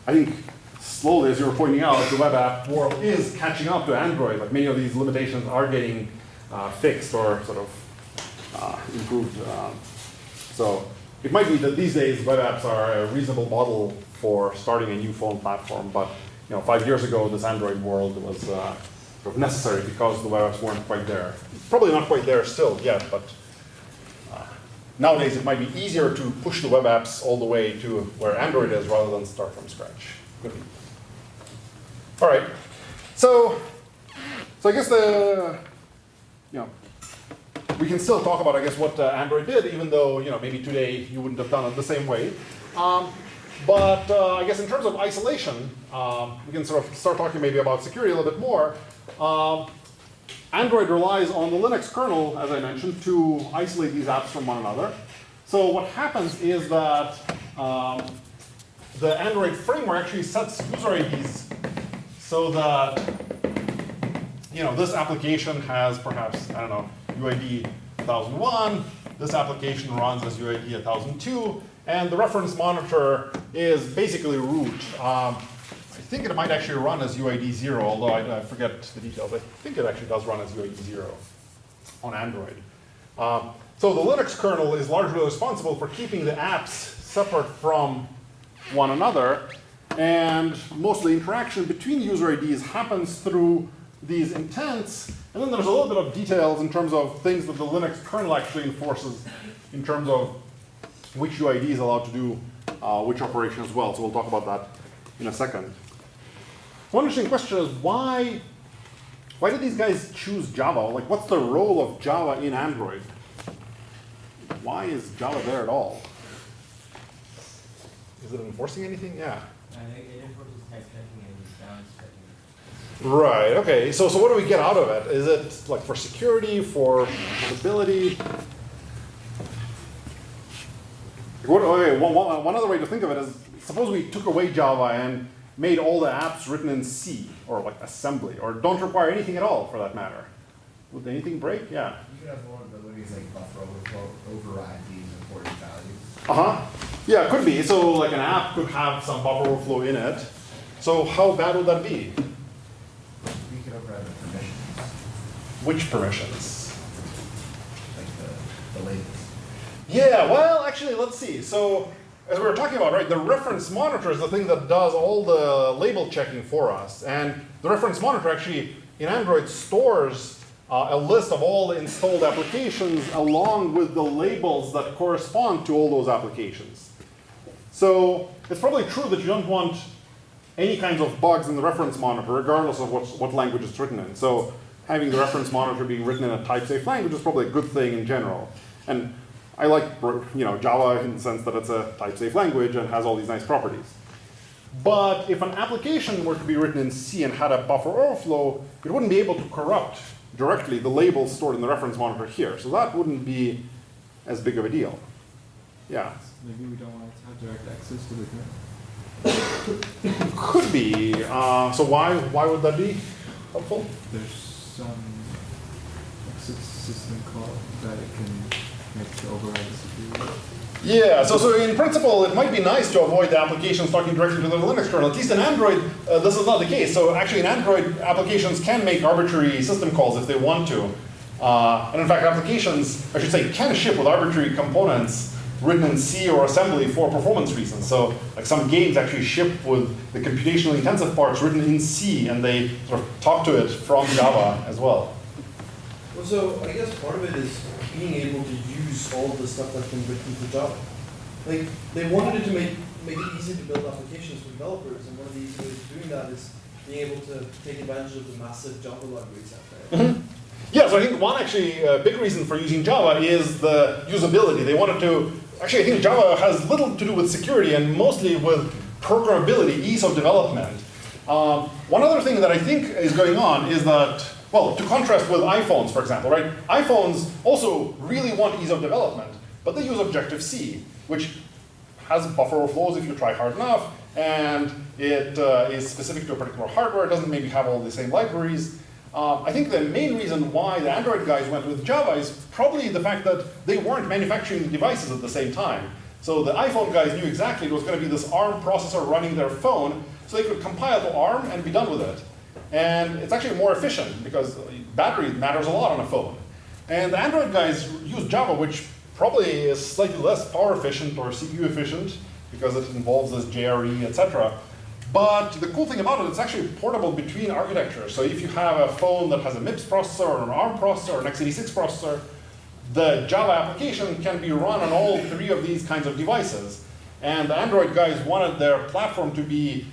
[SPEAKER 2] I think slowly, as you were pointing out, the web app world is catching up to Android. Like many of these limitations are getting fixed or sort of improved. So it might be that these days web apps are a reasonable model for starting a new phone platform. But 5 years ago, this Android world was sort of necessary because the web apps weren't quite there. Probably not quite there still yet, but nowadays it might be easier to push the web apps all the way to where Android is rather than start from scratch. Could be. All right. So I guess we can still talk about, I guess, what Android did, even though, maybe today you wouldn't have done it the same way. But I guess in terms of isolation, we can sort of start talking maybe about security a little bit more. Android relies on the Linux kernel, as I mentioned, to isolate these apps from one another. So what happens is that the Android framework actually sets user IDs so that this application has perhaps, I don't know, UID 1001, this application runs as UID 1002, and the reference monitor is basically root. I think it might actually run as UID 0, although I forget the details. I think it actually does run as UID 0 on Android. So the Linux kernel is largely responsible for keeping the apps separate from one another, and most of the interaction between user IDs happens through these intents, and then there's a little bit of details in terms of things that the Linux kernel actually enforces in terms of which UID is allowed to do which operation as well. So we'll talk about that in a second. One interesting question is why did these guys choose Java? Like, what's the role of Java in Android? Why is Java there at all? Is it enforcing anything? Yeah.
[SPEAKER 3] It enforces text checking and balance checking.
[SPEAKER 2] Right, okay. So what do we get out of it? Is it like for security, for visibility? One other way to think of it is, suppose we took away Java and made all the apps written in C, or like assembly, or don't require anything at all for that matter. Would anything break? Yeah.
[SPEAKER 8] You could have vulnerabilities like buffer overflow, override these important values.
[SPEAKER 2] Yeah, it could be. So like an app could have some buffer overflow in it. So how bad would that be?
[SPEAKER 8] You could override the permissions.
[SPEAKER 2] Which permissions?
[SPEAKER 8] Like the labels.
[SPEAKER 2] Yeah, well, actually, let's see. So as we were talking about, right, the reference monitor is the thing that does all the label checking for us. And the reference monitor actually, in Android, stores a list of all the installed applications along with the labels that correspond to all those applications. So it's probably true that you don't want any kinds of bugs in the reference monitor, regardless of what language it's written in. So having the reference monitor being written in a type-safe language is probably a good thing in general. And I like Java in the sense that it's a type-safe language and has all these nice properties. But if an application were to be written in C and had a buffer overflow, it wouldn't be able to corrupt directly the labels stored in the reference monitor here. So that wouldn't be as big of a deal. Yeah?
[SPEAKER 4] Maybe we don't want to have direct access to the kernel.
[SPEAKER 2] Could be. So why would that be helpful?
[SPEAKER 4] There's some system call that it can make to override the security.
[SPEAKER 2] Yeah, so in principle, it might be nice to avoid the applications talking directly to the Linux kernel. At least in Android, this is not the case. So actually in Android, applications can make arbitrary system calls if they want to. And in fact, applications, I should say, can ship with arbitrary components written in C or assembly for performance reasons. So like some games actually ship with the computationally intensive parts written in C, and they sort of talk to it from Java as well.
[SPEAKER 6] Well, so I guess part of it is being able to use all of the stuff that's been written for Java. Like, they wanted it to make it easy to build applications for developers, and one of the easy ways of doing that is being able to take advantage of the massive Java libraries out there.
[SPEAKER 2] Mm-hmm. Yeah, so I think one actually big reason for using Java is the usability. They wanted to, actually I think Java has little to do with security and mostly with programmability, ease of development. One other thing that I think is going on is that, well, to contrast with iPhones, for example, right? iPhones also really want ease of development, but they use Objective-C, which has buffer overflows if you try hard enough, and it is specific to a particular hardware. It doesn't maybe have all the same libraries. I think the main reason why the Android guys went with Java is probably the fact that they weren't manufacturing the devices at the same time. So the iPhone guys knew exactly it was going to be this ARM processor running their phone, so they could compile to ARM and be done with it. And it's actually more efficient because battery matters a lot on a phone. And the Android guys use Java, which probably is slightly less power efficient or CPU efficient because it involves this JRE, etc. But the cool thing about it, it's actually portable between architectures. So if you have a phone that has a MIPS processor or an ARM processor or an x86 processor, the Java application can be run on all three of these kinds of devices. And the Android guys wanted their platform to be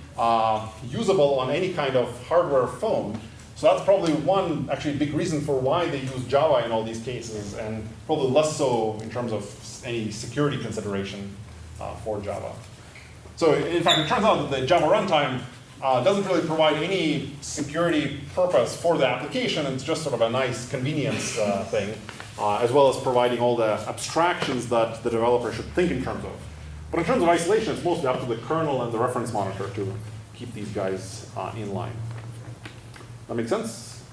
[SPEAKER 2] usable on any kind of hardware phone. So that's probably one actually big reason for why they use Java in all these cases, and probably less so in terms of any security consideration for Java. So in fact, it turns out that the Java runtime doesn't really provide any security purpose for the application. It's just sort of a nice convenience thing, as well as providing all the abstractions that the developer should think in terms of. But in terms of isolation, it's mostly up to the kernel and the reference monitor to keep these guys in line. That make sense?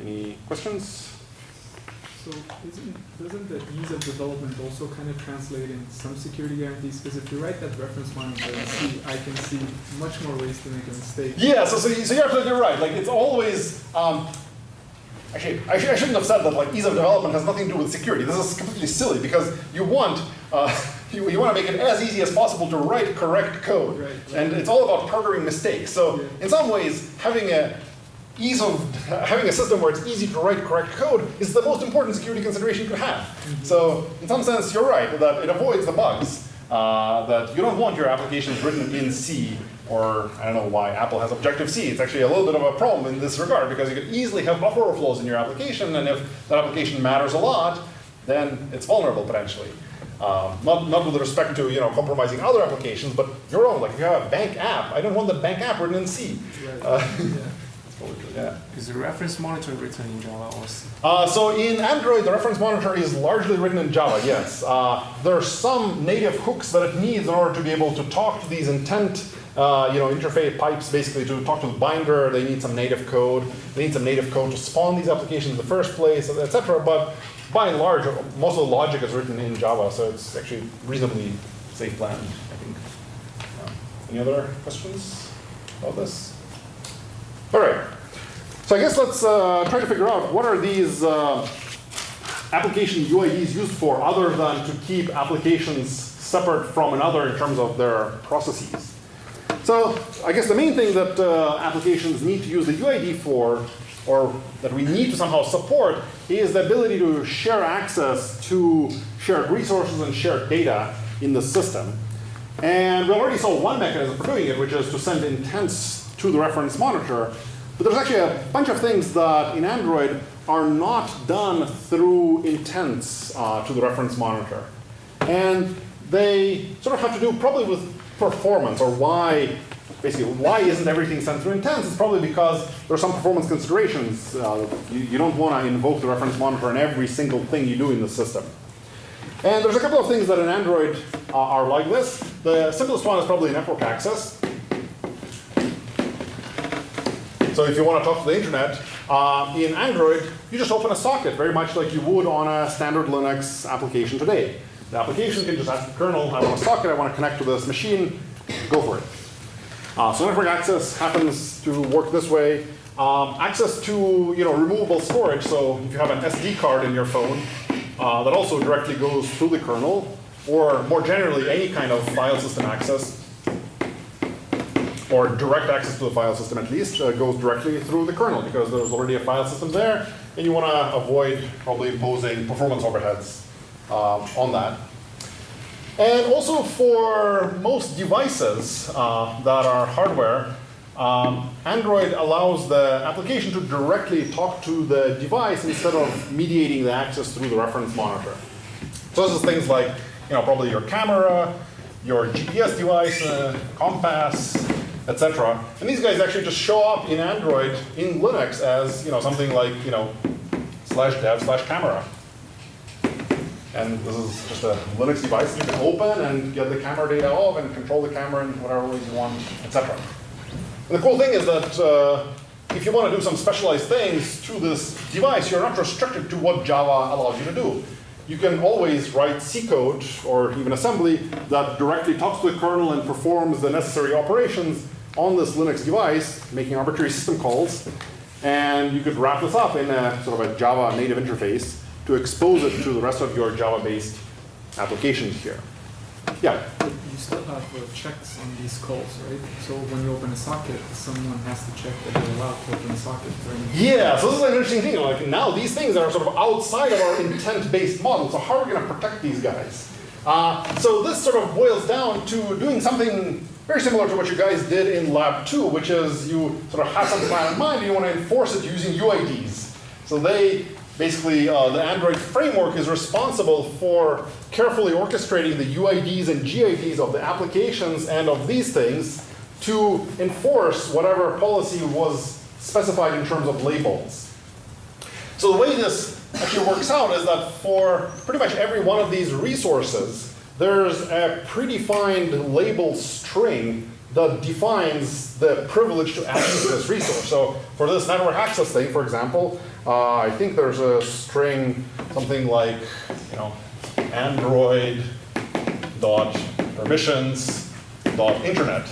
[SPEAKER 2] Any questions?
[SPEAKER 4] So doesn't the ease of development also kind of translate in some security guarantees? Because if you write that reference monitor in C, I can see much more ways to make a mistake.
[SPEAKER 2] Yeah, so you're absolutely right. Like it's always, actually, I shouldn't have said that like ease of development has nothing to do with security. This is completely silly because you want, you want to make it as easy as possible to write correct code. Right. And it's all about programming mistakes. So in some ways, having a system where it's easy to write correct code is the most important security consideration you could have. Mm-hmm. So in some sense, you're right that it avoids the bugs. That you don't want your applications written in C, or I don't know why Apple has Objective-C. It's actually a little bit of a problem in this regard because you could easily have buffer overflows in your application, and if that application matters a lot, then it's vulnerable potentially. Not with respect to compromising other applications, but your own. Like if you have a bank app, I don't want the bank app written in C. Right. Yeah.
[SPEAKER 9] Is the reference monitor written in Java or C?
[SPEAKER 2] So in Android, the reference monitor is largely written in Java, yes. There are some native hooks that it needs in order to be able to talk to these intent interface pipes, basically to talk to the binder. They need some native code. They need some native code to spawn these applications in the first place, etc. But by and large, most of the logic is written in Java, so it's actually reasonably safe plan, I think. Any other questions about this? All right. So I guess let's try to figure out what are these application UIDs used for other than to keep applications separate from another in terms of their processes. So I guess the main thing that applications need to use the UID for, or that we need to somehow support, is the ability to share access to shared resources and shared data in the system. And we already saw one mechanism for doing it, which is to send intents to the reference monitor. But there's actually a bunch of things that in Android are not done through intents to the reference monitor. And they sort of have to do probably with performance, or why isn't everything sent through intents? It's probably because there are some performance considerations. You don't want to invoke the reference monitor in every single thing you do in the system. And there's a couple of things that in Android are like this. The simplest one is probably network access. So if you want to talk to the internet, in Android, you just open a socket, very much like you would on a standard Linux application today. The application can just ask the kernel, I want a socket, I want to connect to this machine, go for it. So network access happens to work this way. Access to removable storage, so if you have an SD card in your phone, that also directly goes through the kernel. or more generally, any kind of file system access, or direct access to the file system at least, goes directly through the kernel because there's already a file system there, and you want to avoid probably imposing performance overheads on that. And also for most devices that are hardware, Android allows the application to directly talk to the device instead of mediating the access through the reference monitor. So this is things like, probably your camera, your GPS device, compass, etc. And these guys actually just show up in Android in Linux as something like /dev/camera. And this is just a Linux device you can open and get the camera data off and control the camera in whatever ways you want, etc. And the cool thing is that if you want to do some specialized things to this device, you're not restricted to what Java allows you to do. You can always write C code or even assembly that directly talks to the kernel and performs the necessary operations on this Linux device, making arbitrary system calls. And you could wrap this up in a sort of a Java native interface to expose it to the rest of your Java-based applications here. Yeah?
[SPEAKER 4] You still have checks on these calls, right? So when you open a socket, someone has to check that you're allowed to open a socket, right?
[SPEAKER 2] Yeah, so this is an interesting thing. Like now these things are sort of outside of our intent-based model, so how are we going to protect these guys? So this sort of boils down to doing something very similar to what you guys did in Lab 2, which is you sort of have some plan in mind and you want to enforce it using UIDs. So they basically, the Android framework is responsible for carefully orchestrating the UIDs and GIDs of the applications and of these things to enforce whatever policy was specified in terms of labels. So the way this actually works out is that for pretty much every one of these resources, there's a predefined label string that defines the privilege to access this resource. So for this network access thing, for example, I think there's a string, something like, Android.permissions.internet.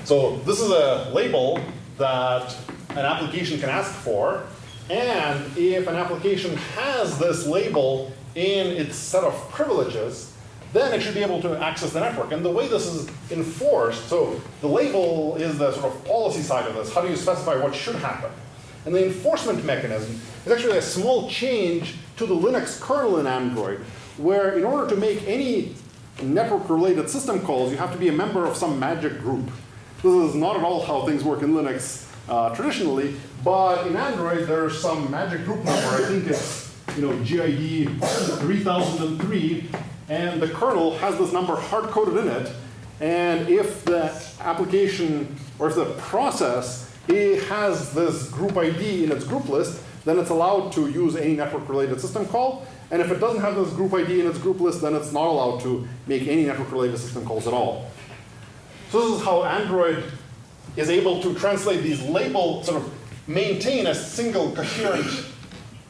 [SPEAKER 2] So this is a label that an application can ask for. And if an application has this label in its set of privileges, then it should be able to access the network. And the way this is enforced, so the label is the sort of policy side of this. How do you specify what should happen? And the enforcement mechanism is actually a small change to the Linux kernel in Android, where in order to make any network-related system calls, you have to be a member of some magic group. This is not at all how things work in Linux traditionally, but in Android there's some magic group number. I think it's GID 3003. And the kernel has this number hard-coded in it. And if the application, or if the process has this group ID in its group list, then it's allowed to use any network-related system call. And if it doesn't have this group ID in its group list, then it's not allowed to make any network-related system calls at all. So this is how Android is able to translate these labels, sort of maintain a single coherent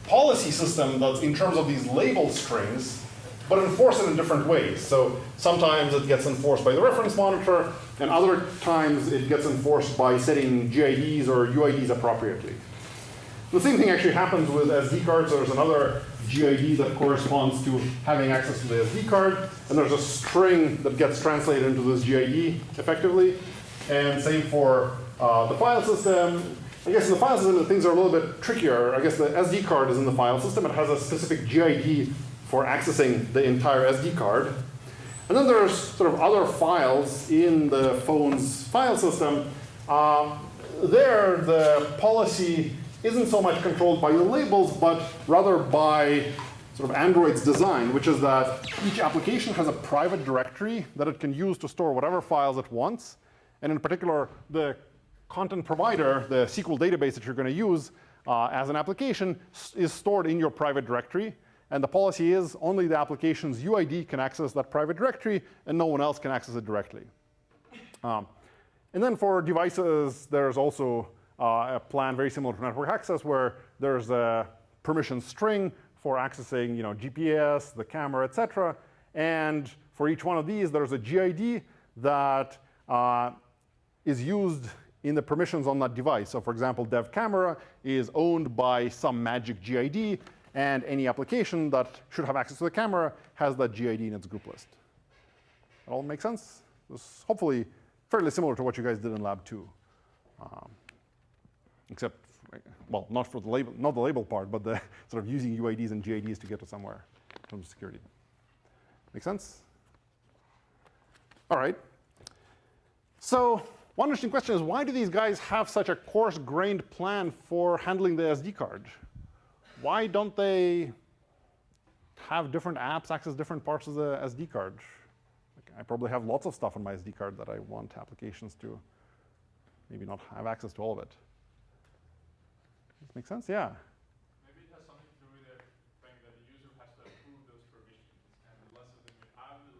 [SPEAKER 2] policy system that's in terms of these label strings, but enforce it in different ways. So sometimes it gets enforced by the reference monitor, and other times it gets enforced by setting GIDs or UIDs appropriately. The same thing actually happens with SD cards. There's another GID that corresponds to having access to the SD card, and there's a string that gets translated into this GID effectively. And same for the file system. I guess in the file system, things are a little bit trickier. I guess the SD card is in the file system. It has a specific GID for accessing the entire SD card. And then there's sort of other files in the phone's file system. There, the policy isn't so much controlled by the labels, but rather by sort of Android's design, which is that each application has a private directory that it can use to store whatever files it wants. And in particular, the content provider, the SQL database that you're going to use as an application, is stored in your private directory. And the policy is only the application's UID can access that private directory, and no one else can access it directly. And then for devices, there's also a plan very similar to network access, where there's a permission string for accessing GPS, the camera, et cetera. And for each one of these, there's a GID that is used in the permissions on that device. So for example, dev camera is owned by some magic GID, and any application that should have access to the camera has that GID in its group list. That all make sense? This is hopefully fairly similar to what you guys did in lab 2. Except, well, not for the label, not the label part, but the sort of using UIDs and GIDs to get to somewhere in terms of security. Make sense? All right. So one interesting question is, why do these guys have such a coarse-grained plan for handling the SD card? Why don't they have different apps access different parts of the SD card? Like, I probably have lots of stuff on my SD card that I want applications to maybe not have access to all of it. Does this make sense? Yeah.
[SPEAKER 5] Maybe it has something to do with the fact that the user has to approve those permissions. And the less of them you have, the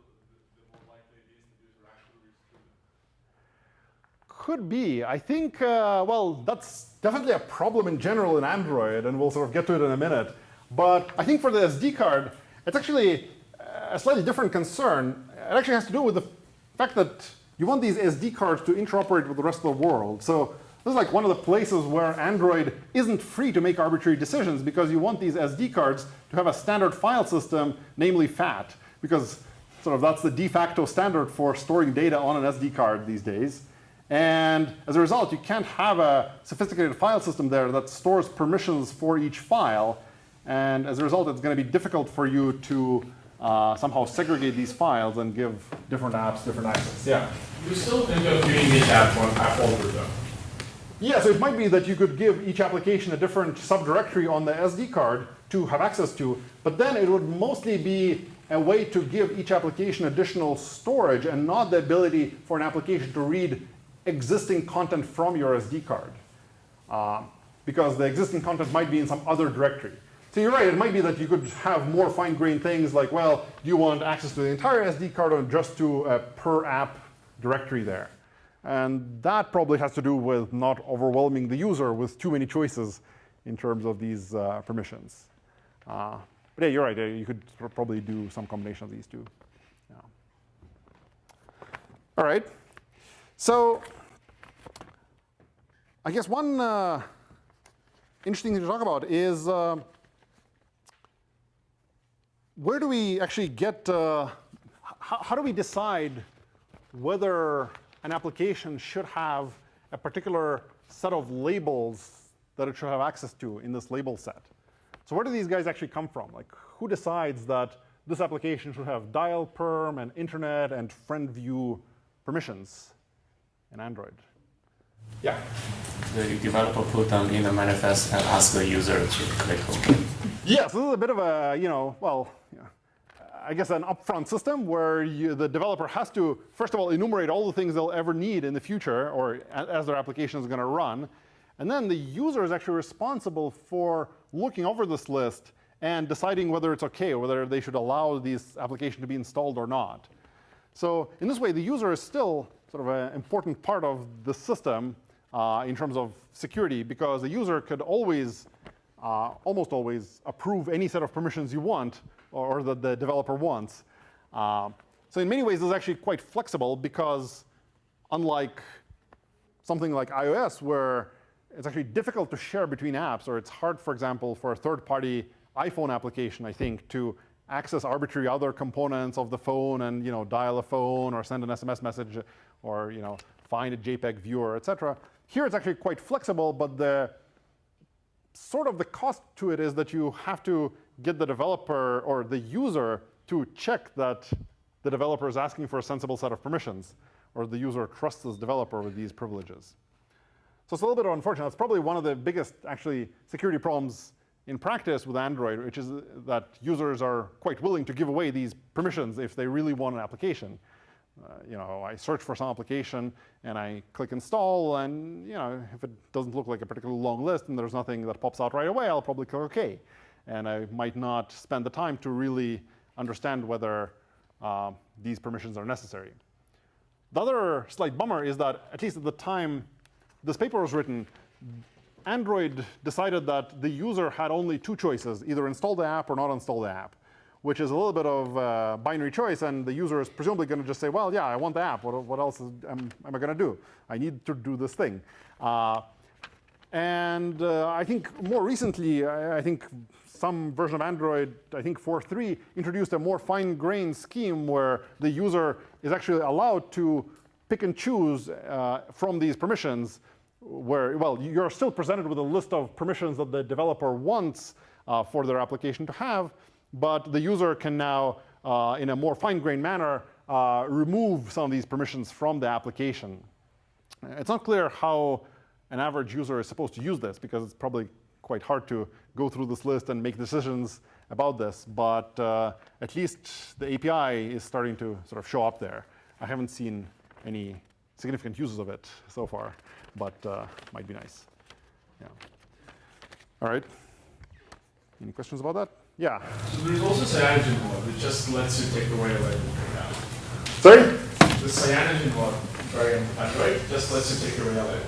[SPEAKER 5] more likely it is the user actually reads through them.
[SPEAKER 2] Could be. I think, well, that's definitely a problem in general in Android, and we'll sort of get to it in a minute. But I think for the SD card, it's actually a slightly different concern. It actually has to do with the fact that you want these SD cards to interoperate with the rest of the world. So this is like one of the places where Android isn't free to make arbitrary decisions, because you want these SD cards to have a standard file system, namely FAT, because sort of that's the de facto standard for storing data on an SD card these days. And as a result, you can't have a sophisticated file system there that stores permissions for each file. And as a result, it's going to be difficult for you to somehow segregate these files and give different apps different access. Yeah?
[SPEAKER 5] You still think of giving each app one app holder, though?
[SPEAKER 2] Yeah, so it might be that you could give each application a different subdirectory on the SD card to have access to, but then it would mostly be a way to give each application additional storage and not the ability for an application to read existing content from your SD card. Because the existing content might be in some other directory. So you're right, it might be that you could have more fine-grained things like, well, do you want access to the entire SD card or just to a per app directory there? And that probably has to do with not overwhelming the user with too many choices in terms of these permissions. But yeah, you're right, you could probably do some combination of these two. Yeah. All right. So I guess one interesting thing to talk about is where do we actually get, how do we decide whether an application should have a particular set of labels that it should have access to in this label set? So where do these guys actually come from? Like, who decides that this application should have dial perm and internet and friend view permissions in Android? Yeah?
[SPEAKER 10] The developer put them in a manifest and ask the user to click OK.
[SPEAKER 2] Yeah, so this is a bit of a, I guess an upfront system where the developer has to, first of all, enumerate all the things they'll ever need in the future or as their application is going to run. And then the user is actually responsible for looking over this list and deciding whether it's OK, or whether they should allow this application to be installed or not. So in this way, the user is still sort of an important part of the system in terms of security, because the user could always, almost always, approve any set of permissions you want or that the developer wants. So in many ways, this is actually quite flexible, because unlike something like iOS, where it's actually difficult to share between apps, or it's hard, for example, for a third-party iPhone application, I think, to access arbitrary other components of the phone and dial a phone or send an SMS message or find a JPEG viewer, et cetera. Here it's actually quite flexible, but the cost to it is that you have to get the developer or the user to check that the developer is asking for a sensible set of permissions, or the user trusts this developer with these privileges. So it's a little bit unfortunate. It's probably one of the biggest, actually, security problems in practice with Android, which is that users are quite willing to give away these permissions if they really want an application. I search for some application and I click install, and if it doesn't look like a particularly long list and there's nothing that pops out right away, I'll probably click OK. And I might not spend the time to really understand whether these permissions are necessary. The other slight bummer is that, at least at the time this paper was written, Android decided that the user had only two choices: either install the app or not install the app, which is a little bit of a binary choice. And the user is presumably going to just say, well, yeah, I want the app. What else am I going to do? I need to do this thing. And I think more recently, I think some version of Android, I think 4.3, introduced a more fine-grained scheme where the user is actually allowed to pick and choose from these permissions where, well, you're still presented with a list of permissions that the developer wants for their application to have, but the user can now, in a more fine-grained manner, remove some of these permissions from the application. It's not clear how an average user is supposed to use this, because it's probably quite hard to go through this list and make decisions about this. But at least the API is starting to sort of show up there. I haven't seen any significant uses of it so far, but might be nice. Yeah. All right. Any questions about that? Yeah.
[SPEAKER 5] So there's also cyanogen mode, which just lets you take away a label. Yeah.
[SPEAKER 2] Sorry?
[SPEAKER 5] The cyanogen mode variant of Android just lets you take away a label.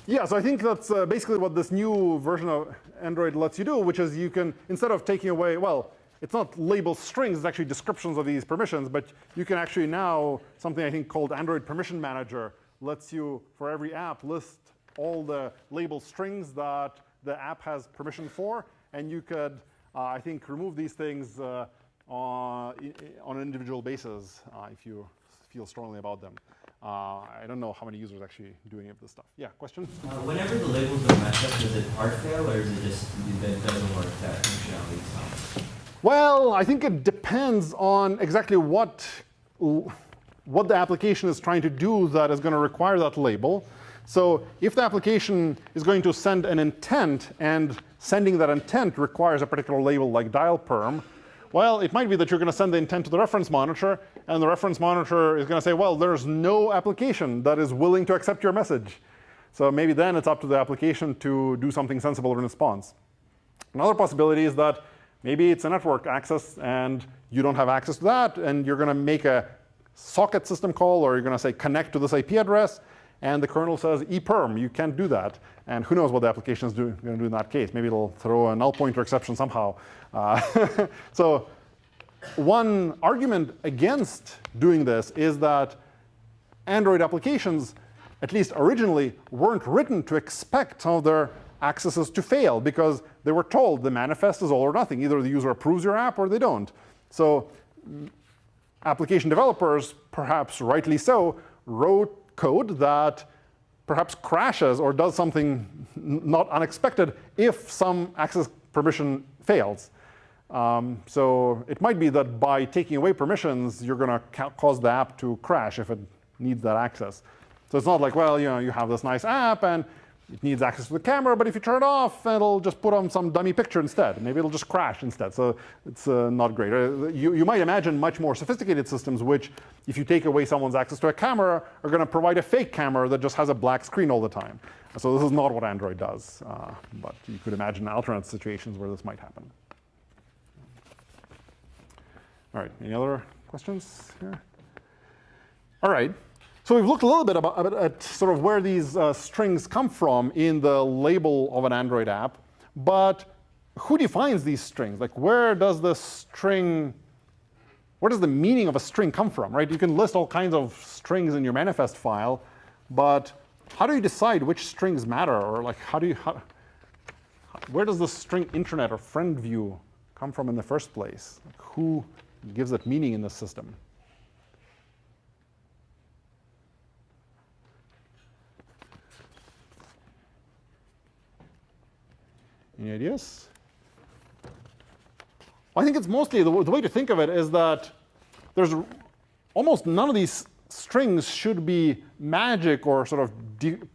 [SPEAKER 2] Yeah, so I think that's basically what this new version of Android lets you do, which is you can, instead of taking away, well, it's not label strings, it's actually descriptions of these permissions, but you can actually now, something I think called Android Permission Manager lets you, for every app, list all the label strings that the app has permission for, and you could, I think, remove these things on an individual basis if you feel strongly about them. I don't know how many users actually doing any of this stuff. Yeah, question?
[SPEAKER 3] Whenever the labels are matched up, does it hard fail, or is it just that it doesn't work, that functionality stops?
[SPEAKER 2] Well, I think it depends on exactly what the application is trying to do that is going to require that label. So if the application is going to send an intent, and sending that intent requires a particular label like dial perm, well, it might be that you're going to send the intent to the reference monitor, and the reference monitor is going to say, well, there's no application that is willing to accept your message. So maybe then it's up to the application to do something sensible in response. Another possibility is that maybe it's a network access, and you don't have access to that, and you're going to make a socket system call, or you're going to say connect to this IP address, and the kernel says eperm, you can't do that. And who knows what the application is going to do in that case. Maybe it'll throw a null pointer exception somehow. So one argument against doing this is that Android applications, at least originally, weren't written to expect some of their accesses to fail, because they were told the manifest is all or nothing. Either the user approves your app or they don't. So application developers, perhaps rightly so, wrote code that perhaps crashes or does something not unexpected if some access permission fails. So it might be that by taking away permissions, you're going to cause the app to crash if it needs that access. So it's not like, well, you have this nice app and it needs access to the camera, but if you turn it off, it'll just put on some dummy picture instead. Maybe it'll just crash instead. So it's not great. You might imagine much more sophisticated systems which, if you take away someone's access to a camera, are going to provide a fake camera that just has a black screen all the time. So this is not what Android does. But you could imagine alternate situations where this might happen. All right, any other questions here? All right. So we've looked a little bit at sort of where these strings come from in the label of an Android app. But who defines these strings? Like, where does the meaning of a string come from, right? You can list all kinds of strings in your manifest file, but how do you decide which strings matter? Or like, where does the string internet or friend view come from in the first place? Like, who gives it meaning in the system? Any ideas? I think it's mostly, the way to think of it is that there's almost none of these strings should be magic or sort of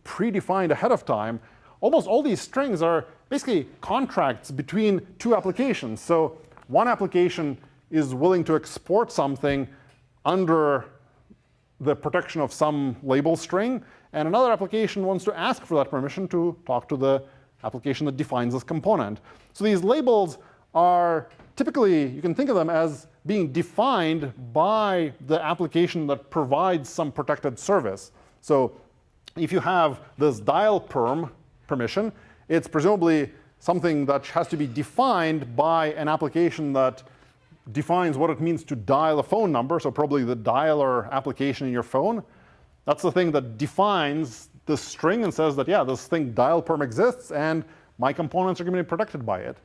[SPEAKER 2] predefined ahead of time. Almost all these strings are basically contracts between two applications. So one application is willing to export something under the protection of some label string, and another application wants to ask for that permission to talk to the application that defines this component. So these labels are typically, you can think of them as being defined by the application that provides some protected service. So if you have this dial permission, it's presumably something that has to be defined by an application that defines what it means to dial a phone number, so probably the dialer application in your phone. That's the thing that defines this string and says that, yeah, this thing dial perm exists, and my components are going to be protected by it.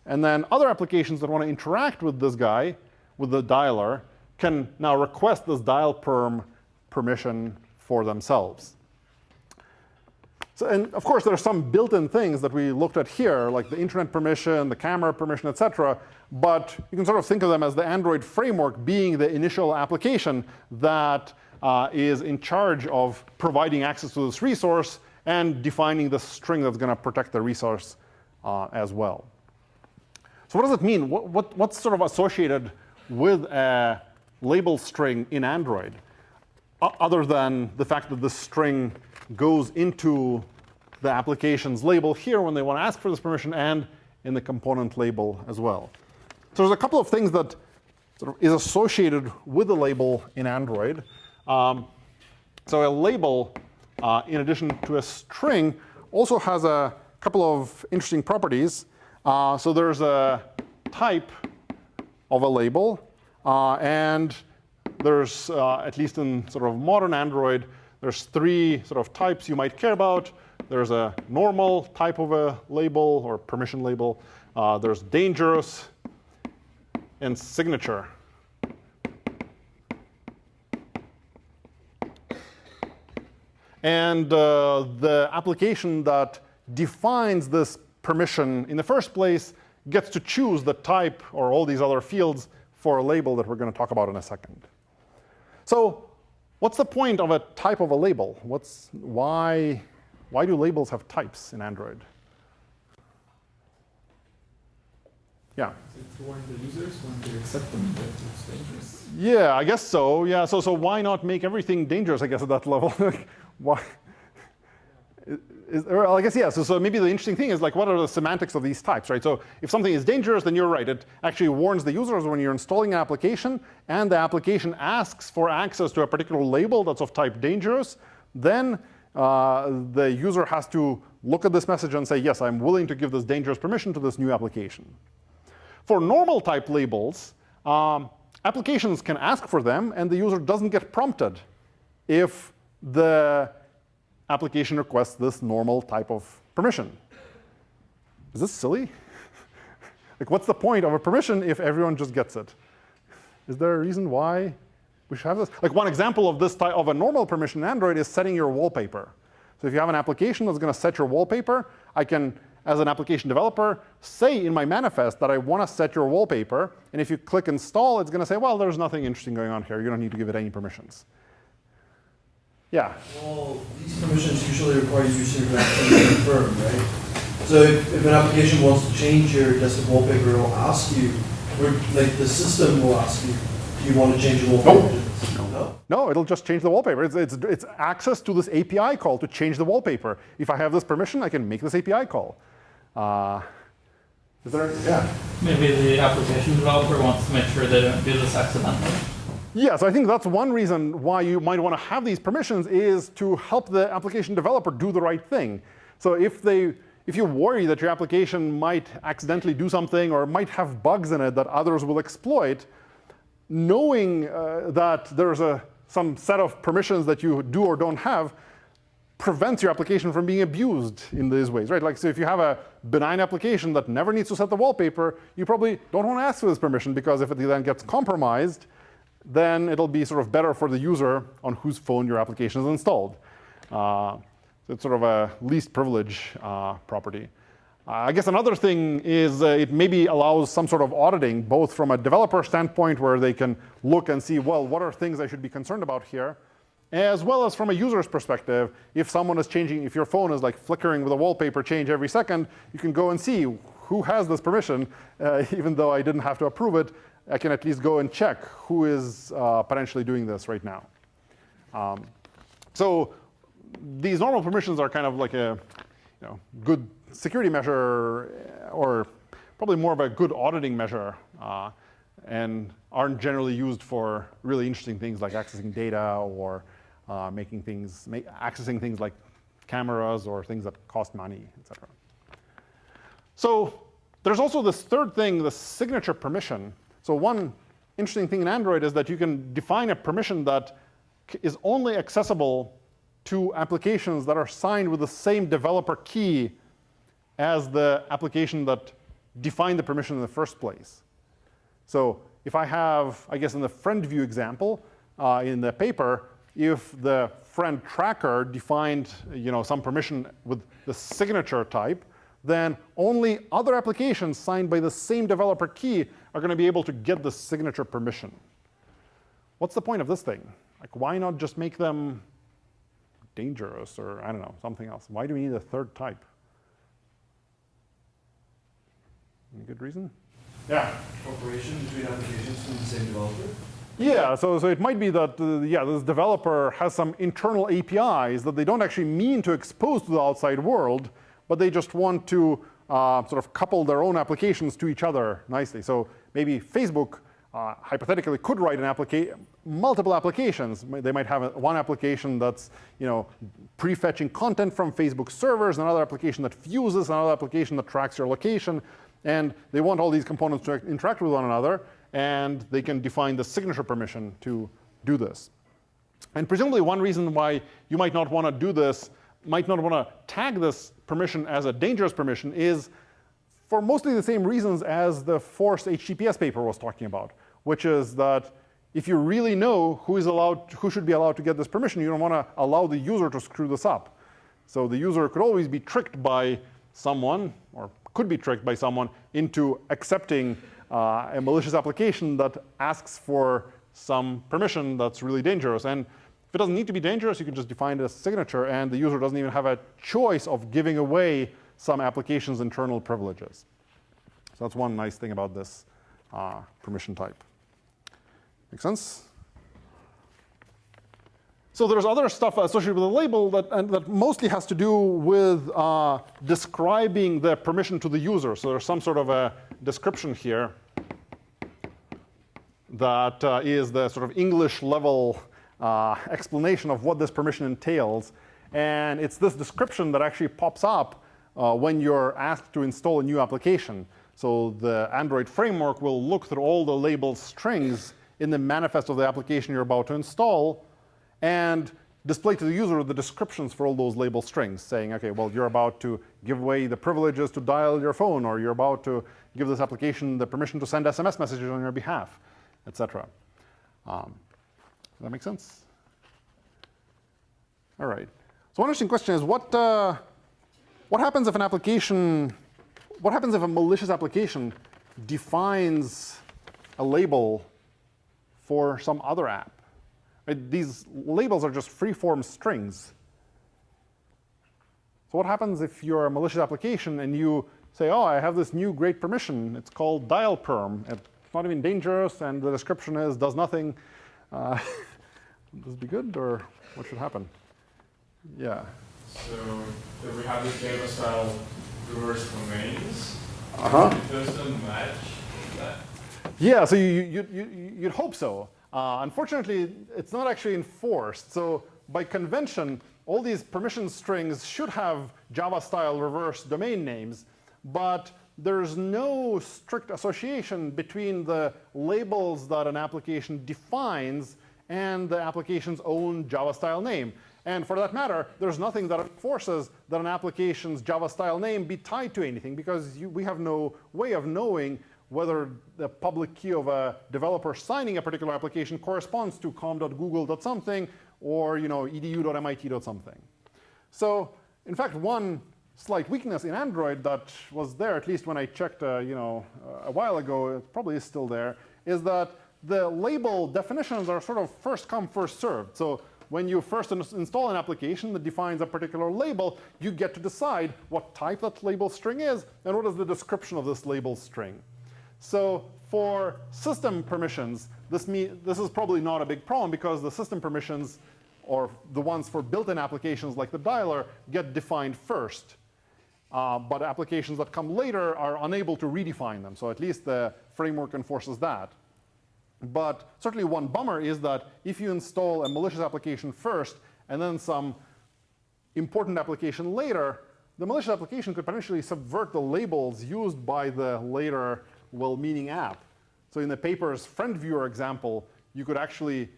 [SPEAKER 2] And then other applications that want to interact with this guy, with the dialer, can now request this dial perm permission for themselves. So, and of course, there are some built-in things that we looked at here, like the internet permission, the camera permission, etc. But you can sort of think of them as the Android framework being the initial application that is in charge of providing access to this resource and defining the string that's going to protect the resource as well. So what does it mean? What's sort of associated with a label string in Android, other than the fact that the string goes into the application's label here when they want to ask for this permission, and in the component label as well? So there's a couple of things that sort of is associated with the label in Android. So a label, in addition to a string, also has a couple of interesting properties. So there's a type of a label, and there's, at least in sort of modern Android, there's three sort of types you might care about. There's a normal type of a label or permission label. There's dangerous and signature. And the application that defines this permission in the first place gets to choose the type or all these other fields for a label that we're going to talk about in a second. So what's the point of a type of a label? Why do labels have types in Android? Yeah?
[SPEAKER 4] To warn the users when they accept them that it's dangerous.
[SPEAKER 2] Yeah, I guess so. Yeah, so why not make everything dangerous, I guess, at that level? Why? Well, I guess, yeah, so maybe the interesting thing is, like, what are the semantics of these types, right? So if something is dangerous, then you're right. It actually warns the users when you're installing an application, and the application asks for access to a particular label that's of type dangerous, then the user has to look at this message and say, yes, I'm willing to give this dangerous permission to this new application. For normal type labels, applications can ask for them, and the user doesn't get prompted if the application requests this normal type of permission. Is this silly? Like, what's the point of a permission if everyone just gets it? Is there a reason why we should have this? Like, one example of this type of a normal permission in Android is setting your wallpaper. So if you have an application that's going to set your wallpaper, I can, as an application developer, say in my manifest that I want to set your wallpaper. And if you click install, it's going to say, well, there's nothing interesting going on here. You don't need to give it any permissions. Yeah?
[SPEAKER 6] Well, these permissions usually require user to actually confirm, right? So if an application wants to change your desktop wallpaper, it will ask you, or like the system will ask you, do you want to change your wallpaper?
[SPEAKER 2] No, it'll just change the wallpaper. It's access to this API call to change the wallpaper. If I have this permission, I can make this API call. Is there? Yeah.
[SPEAKER 7] Maybe the application developer wants to make sure they don't do this accidentally.
[SPEAKER 2] Yeah, so I think that's one reason why you might want to have these permissions, is to help the application developer do the right thing. So if you worry that your application might accidentally do something or might have bugs in it that others will exploit, knowing that there's some set of permissions that you do or don't have prevents your application from being abused in these ways, right? Like, so if you have a benign application that never needs to set the wallpaper, you probably don't want to ask for this permission, because if it then gets compromised, then it'll be sort of better for the user on whose phone your application is installed. So it's sort of a least privilege property. I guess another thing is it maybe allows some sort of auditing, both from a developer standpoint, where they can look and see, well, what are things I should be concerned about here, as well as from a user's perspective. If someone is changing, if your phone is like flickering with a wallpaper change every second, you can go and see who has this permission. Even though I didn't have to approve it, I can at least go and check who is potentially doing this right now. So these normal permissions are kind of like a good security measure, or probably more of a good auditing measure, and aren't generally used for really interesting things like accessing data or accessing things like cameras or things that cost money, etc. So there's also this third thing, the signature permission. So one interesting thing in Android is that you can define a permission that is only accessible to applications that are signed with the same developer key as the application that defined the permission in the first place. So if I have, I guess in the friend view example in the paper, if the friend tracker defined some permission with the signature type, then only other applications signed by the same developer key are going to be able to get the signature permission. What's the point of this thing? Like, why not just make them dangerous or, I don't know, something else? Why do we need a third type? Any good reason? Yeah.
[SPEAKER 6] Cooperation between applications from the same developer?
[SPEAKER 2] Yeah, so it might be that this developer has some internal APIs that they don't actually mean to expose to the outside world, but they just want to sort of couple their own applications to each other nicely. So maybe Facebook hypothetically could write multiple applications. They might have one application that's prefetching content from Facebook servers, another application that fuses, another application that tracks your location, and they want all these components to interact with one another, and they can define the signature permission to do this. And presumably one reason why you might not want to do this, might not want to tag this permission as a dangerous permission is for mostly the same reasons as the forced HTTPS paper was talking about, which is that if you really know who should be allowed to get this permission, you don't want to allow the user to screw this up. So the user could always be tricked by someone, or could be tricked by someone, into accepting a malicious application that asks for some permission that's really dangerous. And if it doesn't need to be dangerous, you can just define it as signature, and the user doesn't even have a choice of giving away some application's internal privileges. So that's one nice thing about this permission type. Make sense? So there's other stuff associated with the label that mostly has to do with describing the permission to the user. So there's some sort of a description here that is the sort of English level explanation of what this permission entails. And it's this description that actually pops up when you're asked to install a new application. So the Android framework will look through all the label strings in the manifest of the application you're about to install and display to the user the descriptions for all those label strings, saying, OK, well, you're about to give away the privileges to dial your phone, or you're about to give this application the permission to send SMS messages on your behalf, et cetera. Does that make sense? All right. So one interesting question is, what happens if an application, what happens if a malicious application defines a label for some other app? These labels are just free-form strings. So what happens if you're a malicious application and you say, oh, I have this new great permission. It's called dial perm. It's not even dangerous, and the description is does nothing. Does it be good, or what should happen? Yeah.
[SPEAKER 5] So if we have this data style reverse domains, it doesn't match that.
[SPEAKER 2] Yeah, so you'd hope so. Unfortunately, it's not actually enforced. So by convention, all these permission strings should have Java-style reverse domain names, but there's no strict association between the labels that an application defines and the application's own Java-style name. And for that matter, there's nothing that enforces that an application's Java-style name be tied to anything, because we have no way of knowing whether the public key of a developer signing a particular application corresponds to com.google.something or edu.mit.something. So in fact, one slight weakness in Android that was there, at least when I checked a while ago, it probably is still there, is that the label definitions are sort of first come, first served. So when you first install an application that defines a particular label, you get to decide what type that label string is and what is the description of this label string. So for system permissions, this is probably not a big problem, because the system permissions, or the ones for built-in applications like the dialer, get defined first. But applications that come later are unable to redefine them. So at least the framework enforces that. But certainly one bummer is that if you install a malicious application first and then some important application later, the malicious application could potentially subvert the labels used by the later well-meaning app. So in the paper's friend viewer example, you could actually,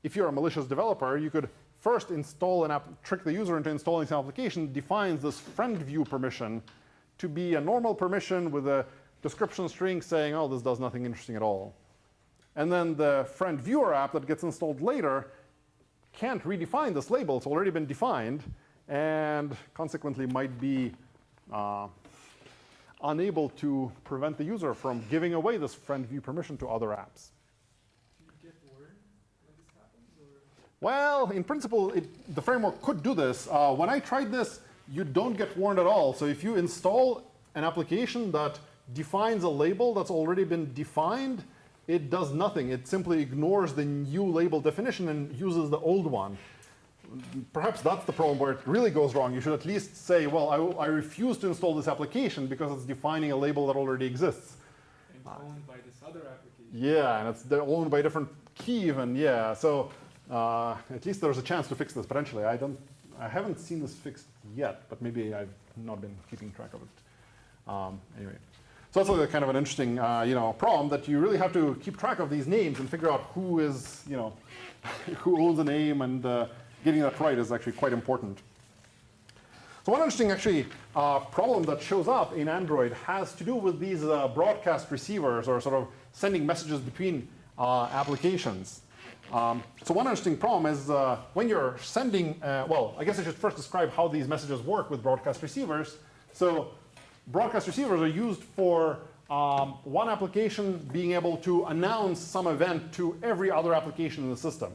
[SPEAKER 2] if you're a malicious developer, you could first install an app, trick the user into installing some application, defines this friend view permission to be a normal permission with a description string saying, oh, this does nothing interesting at all. And then the friend viewer app that gets installed later can't redefine this label. It's already been defined, and consequently might be unable to prevent the user from giving away this friend view permission to other apps.
[SPEAKER 4] Do you get warned when this happens? Or?
[SPEAKER 2] Well, in principle, the framework could do this. When I tried this, you don't get warned at all. So if you install an application that defines a label that's already been defined, it does nothing. It simply ignores the new label definition and uses the old one. Perhaps that's the problem where it really goes wrong. You should at least say, well, I refuse to install this application because it's defining a label that already exists.
[SPEAKER 4] And owned by this other application.
[SPEAKER 2] Yeah, and it's owned by a different key even, yeah. So at least there's a chance to fix this potentially. I haven't seen this fixed yet, but maybe I've not been keeping track of it. Anyway. So that's like kind of an interesting problem that you really have to keep track of these names and figure out who is, who owns a name, and getting that right is actually quite important. So one interesting problem that shows up in Android has to do with these broadcast receivers, or sort of sending messages between applications. So one interesting problem is when you're sending, well, I guess I should first describe how these messages work with broadcast receivers. So broadcast receivers are used for one application being able to announce some event to every other application in the system.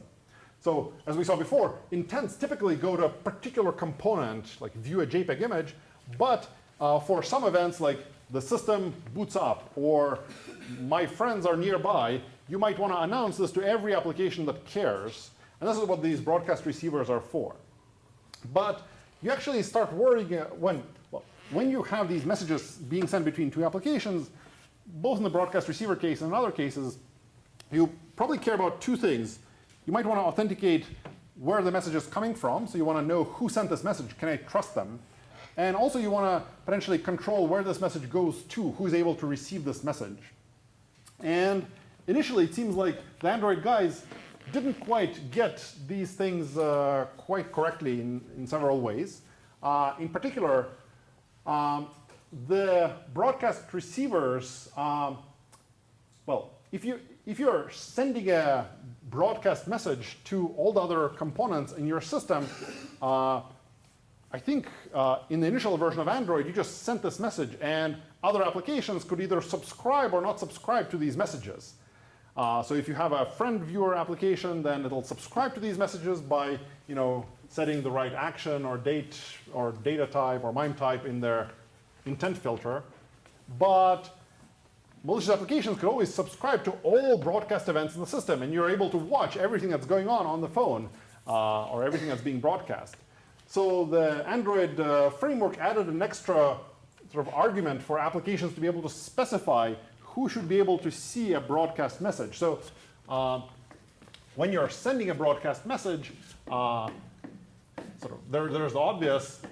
[SPEAKER 2] So as we saw before, intents typically go to a particular component, like view a JPEG image, but for some events like the system boots up or my friends are nearby, you might want to announce this to every application that cares. And this is what these broadcast receivers are for. But you actually start worrying when you have these messages being sent between two applications, both in the broadcast receiver case and in other cases, you probably care about two things. You might want to authenticate where the message is coming from, so you want to know who sent this message, can I trust them? And also you want to potentially control where this message goes to, who's able to receive this message. And initially it seems like the Android guys didn't quite get these things quite correctly in several ways. In particular, the broadcast receivers, well, if you're sending a broadcast message to all the other components in your system, I think in the initial version of Android, you just sent this message, and other applications could either subscribe or not subscribe to these messages. So if you have a friend viewer application, then it'll subscribe to these messages by setting the right action or date or data type or MIME type in their intent filter. But malicious applications could always subscribe to all broadcast events in the system, and you're able to watch everything that's going on the phone or everything that's being broadcast. So the Android framework added an extra sort of argument for applications to be able to specify who should be able to see a broadcast message. So when you're sending a broadcast message, there's the obvious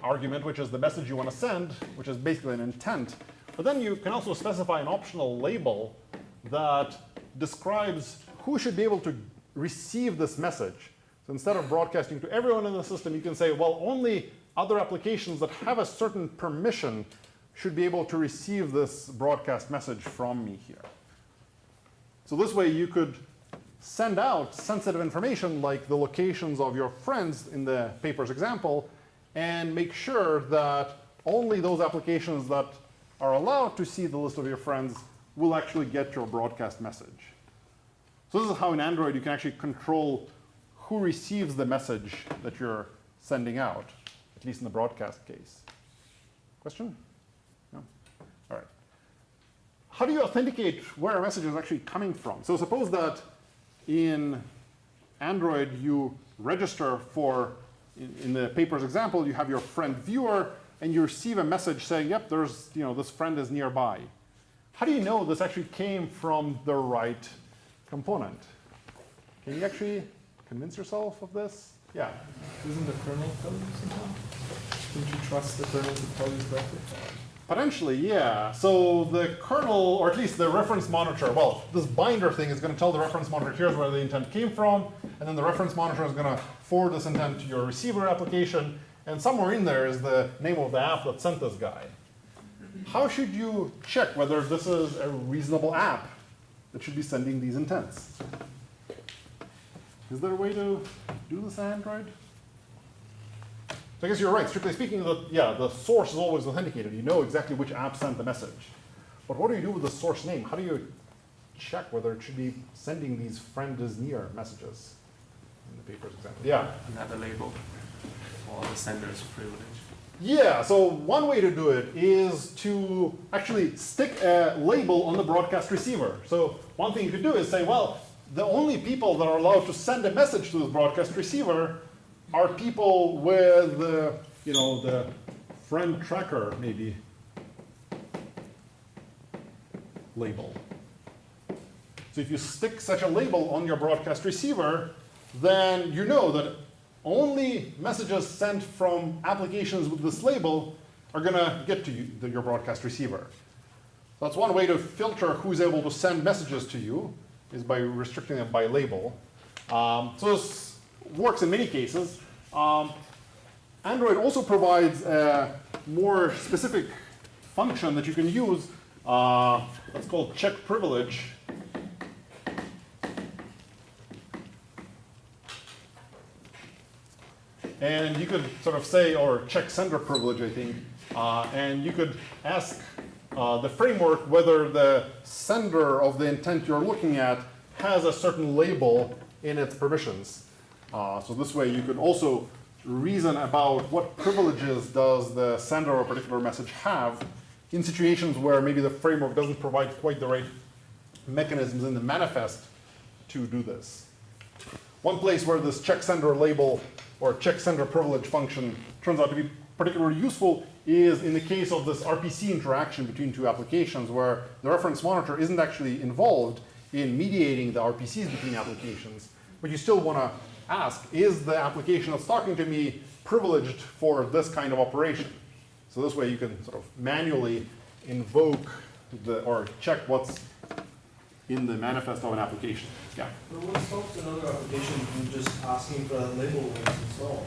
[SPEAKER 2] argument, which is the message you want to send, which is basically an intent. But then you can also specify an optional label that describes who should be able to receive this message. So instead of broadcasting to everyone in the system, you can say, well, only other applications that have a certain permission should be able to receive this broadcast message from me here. So this way you could send out sensitive information like the locations of your friends in the paper's example, and make sure that only those applications that are allowed to see the list of your friends will actually get your broadcast message. So this is how in Android you can actually control who receives the message that you're sending out, at least in the broadcast case. Question? No? All right. How do you authenticate where a message is actually coming from? So suppose that in Android you register for, in the paper's example, you have your friend viewer, and you receive a message saying, yep, there's, this friend is nearby. How do you know this actually came from the right component? Can you actually convince yourself of this? Yeah.
[SPEAKER 4] Doesn't the kernel tell you somehow? Don't you trust the kernel to tell you correctly?
[SPEAKER 2] Potentially, yeah. So the kernel, or at least the reference monitor, well, this binder thing is going to tell the reference monitor here's where the intent came from, and then the reference monitor is going to forward this intent to your receiver application, and somewhere in there is the name of the app that sent this guy. How should you check whether this is a reasonable app that should be sending these intents? Is there a way to do this on Android? So I guess you're right. Strictly speaking, the source is always authenticated. You know exactly which app sent the message. But what do you do with the source name? How do you check whether it should be sending these friend is near messages? In the paper's example. Yeah?
[SPEAKER 10] Another label for the sender's privilege.
[SPEAKER 2] Yeah, so one way to do it is to actually stick a label on the broadcast receiver. So one thing you could do is say, well, the only people that are allowed to send a message to this broadcast receiver are people with the friend tracker, maybe, label. So if you stick such a label on your broadcast receiver, then you know that only messages sent from applications with this label are going to get to your broadcast receiver. So that's one way to filter who's able to send messages to you, is by restricting them by label. So this works in many cases. Android also provides a more specific function that you can use. That's called check privilege. And you could sort of say, or check sender privilege, I think, and you could ask the framework whether the sender of the intent you're looking at has a certain label in its permissions. So this way you could also reason about what privileges does the sender of a particular message have in situations where maybe the framework doesn't provide quite the right mechanisms in the manifest to do this. One place where this check sender label or check sender privilege function turns out to be particularly useful is in the case of this RPC interaction between two applications where the reference monitor isn't actually involved in mediating the RPCs between applications, but you still want to ask, is the application that's talking to me privileged for this kind of operation? So this way you can sort of manually invoke or check what's in the manifest of an application. Yeah.
[SPEAKER 6] But what stops another application from just asking for that label when it's installed?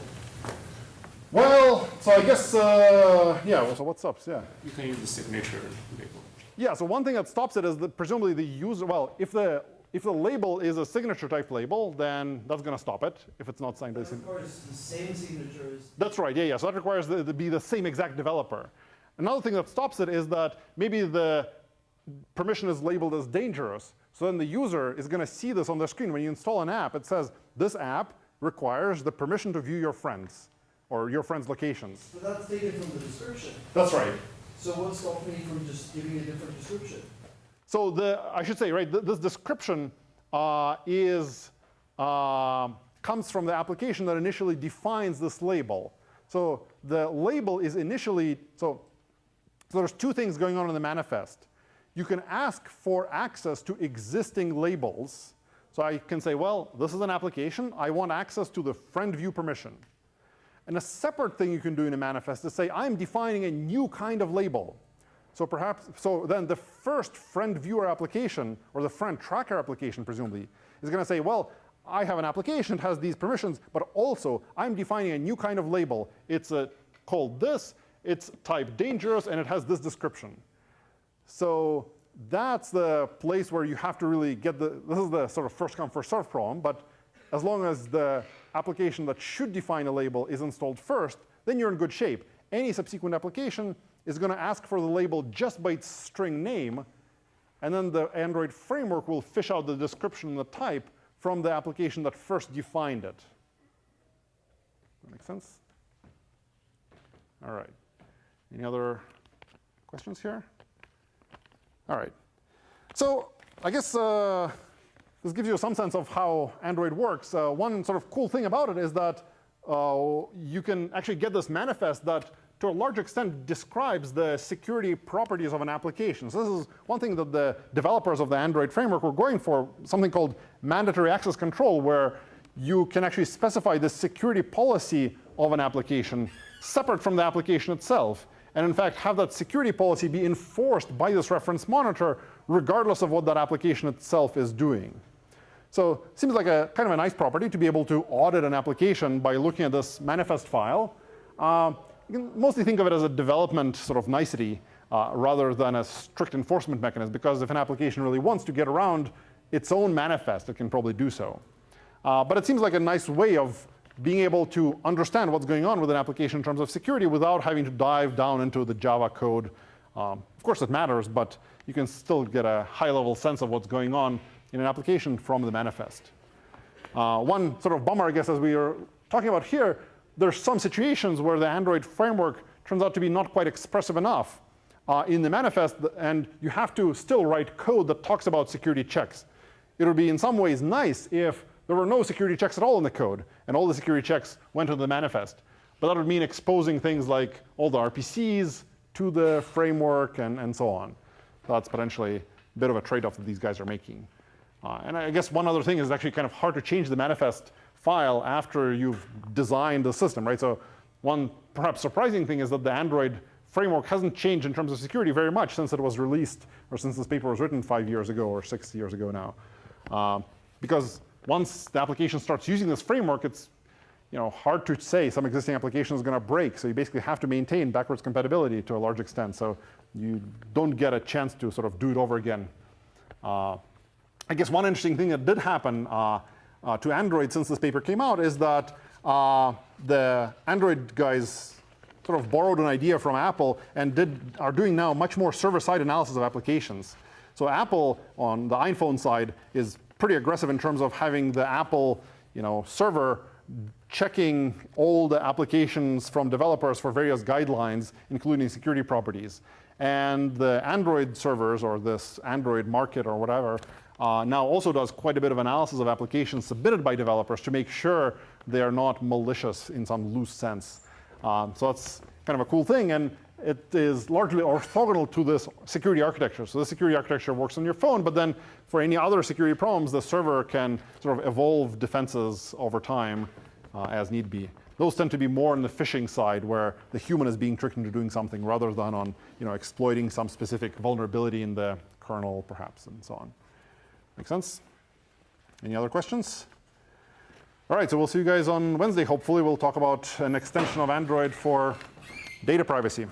[SPEAKER 2] Well, so I guess, yeah, so what stops? Yeah.
[SPEAKER 10] You can use the signature label.
[SPEAKER 2] Yeah, so one thing that stops it is that presumably the user, well, if the label is a signature type label, then that's going to stop it if it's not signed by a signature.
[SPEAKER 6] That requires the same signatures.
[SPEAKER 2] That's right, yeah. So that requires to be the same exact developer. Another thing that stops it is that maybe the permission is labeled as dangerous. So then the user is going to see this on the screen. When you install an app, it says, this app requires the permission to view your friends or your friends' locations.
[SPEAKER 6] So that's taken from the description.
[SPEAKER 2] That's right.
[SPEAKER 6] So what stops me from just giving a different description?
[SPEAKER 2] So I should say, right, this description comes from the application that initially defines this label. So the label is initially, so there's two things going on in the manifest. You can ask for access to existing labels. So I can say, well, this is an application. I want access to the friend view permission. And a separate thing you can do in a manifest is say, I'm defining a new kind of label. So then the first friend viewer application, or the friend tracker application, presumably, is going to say, well, I have an application that has these permissions, but also I'm defining a new kind of label. It's called this, it's type dangerous, and it has this description. So that's the place where you have to really get this is the sort of first come, first serve problem, but as long as the application that should define a label is installed first, then you're in good shape. Any subsequent application is going to ask for the label just by its string name, and then the Android framework will fish out the description and the type from the application that first defined it. That make sense? All right. Any other questions here? All right. So I guess this gives you some sense of how Android works. One sort of cool thing about it is that you can actually get this manifest that to a large extent describes the security properties of an application. So this is one thing that the developers of the Android framework were going for, something called mandatory access control, where you can actually specify the security policy of an application separate from the application itself. and in fact have that security policy be enforced by this reference monitor regardless of what that application itself is doing. So it seems like a kind of a nice property to be able to audit an application by looking at this manifest file. You can mostly think of it as a development sort of nicety rather than a strict enforcement mechanism, because if an application really wants to get around its own manifest, it can probably do so. But it seems like a nice way of being able to understand what's going on with an application in terms of security without having to dive down into the Java code. Of course it matters, but you can still get a high-level sense of what's going on in an application from the manifest. One sort of bummer, I guess, as we are talking about here, there's some situations where the Android framework turns out to be not quite expressive enough in the manifest, and you have to still write code that talks about security checks. It would be in some ways nice if there were no security checks at all in the code, and all the security checks went to the manifest. But that would mean exposing things like all the RPCs to the framework and so on. So that's potentially a bit of a trade-off that these guys are making. And I guess one other thing is actually kind of hard to change the manifest file after you've designed the system, right? So one perhaps surprising thing is that the Android framework hasn't changed in terms of security very much since it was released, or since this paper was written 5 years ago or 6 years ago now. Because once the application starts using this framework, it's hard to say some existing application is going to break. So you basically have to maintain backwards compatibility to a large extent. So you don't get a chance to sort of do it over again. I guess one interesting thing that did happen to Android since this paper came out is that the Android guys sort of borrowed an idea from Apple and are doing now much more server-side analysis of applications. So Apple on the iPhone side is pretty aggressive in terms of having the Apple server checking all the applications from developers for various guidelines, including security properties. And the Android servers, or this Android market or whatever, now also does quite a bit of analysis of applications submitted by developers to make sure they are not malicious in some loose sense. So that's kind of a cool thing. And it is largely orthogonal to this security architecture. So the security architecture works on your phone, but then for any other security problems, the server can sort of evolve defenses over time as need be. Those tend to be more on the phishing side, where the human is being tricked into doing something rather than on exploiting some specific vulnerability in the kernel, perhaps, and so on. Make sense? Any other questions? All right, so we'll see you guys on Wednesday. Hopefully we'll talk about an extension of Android for data privacy.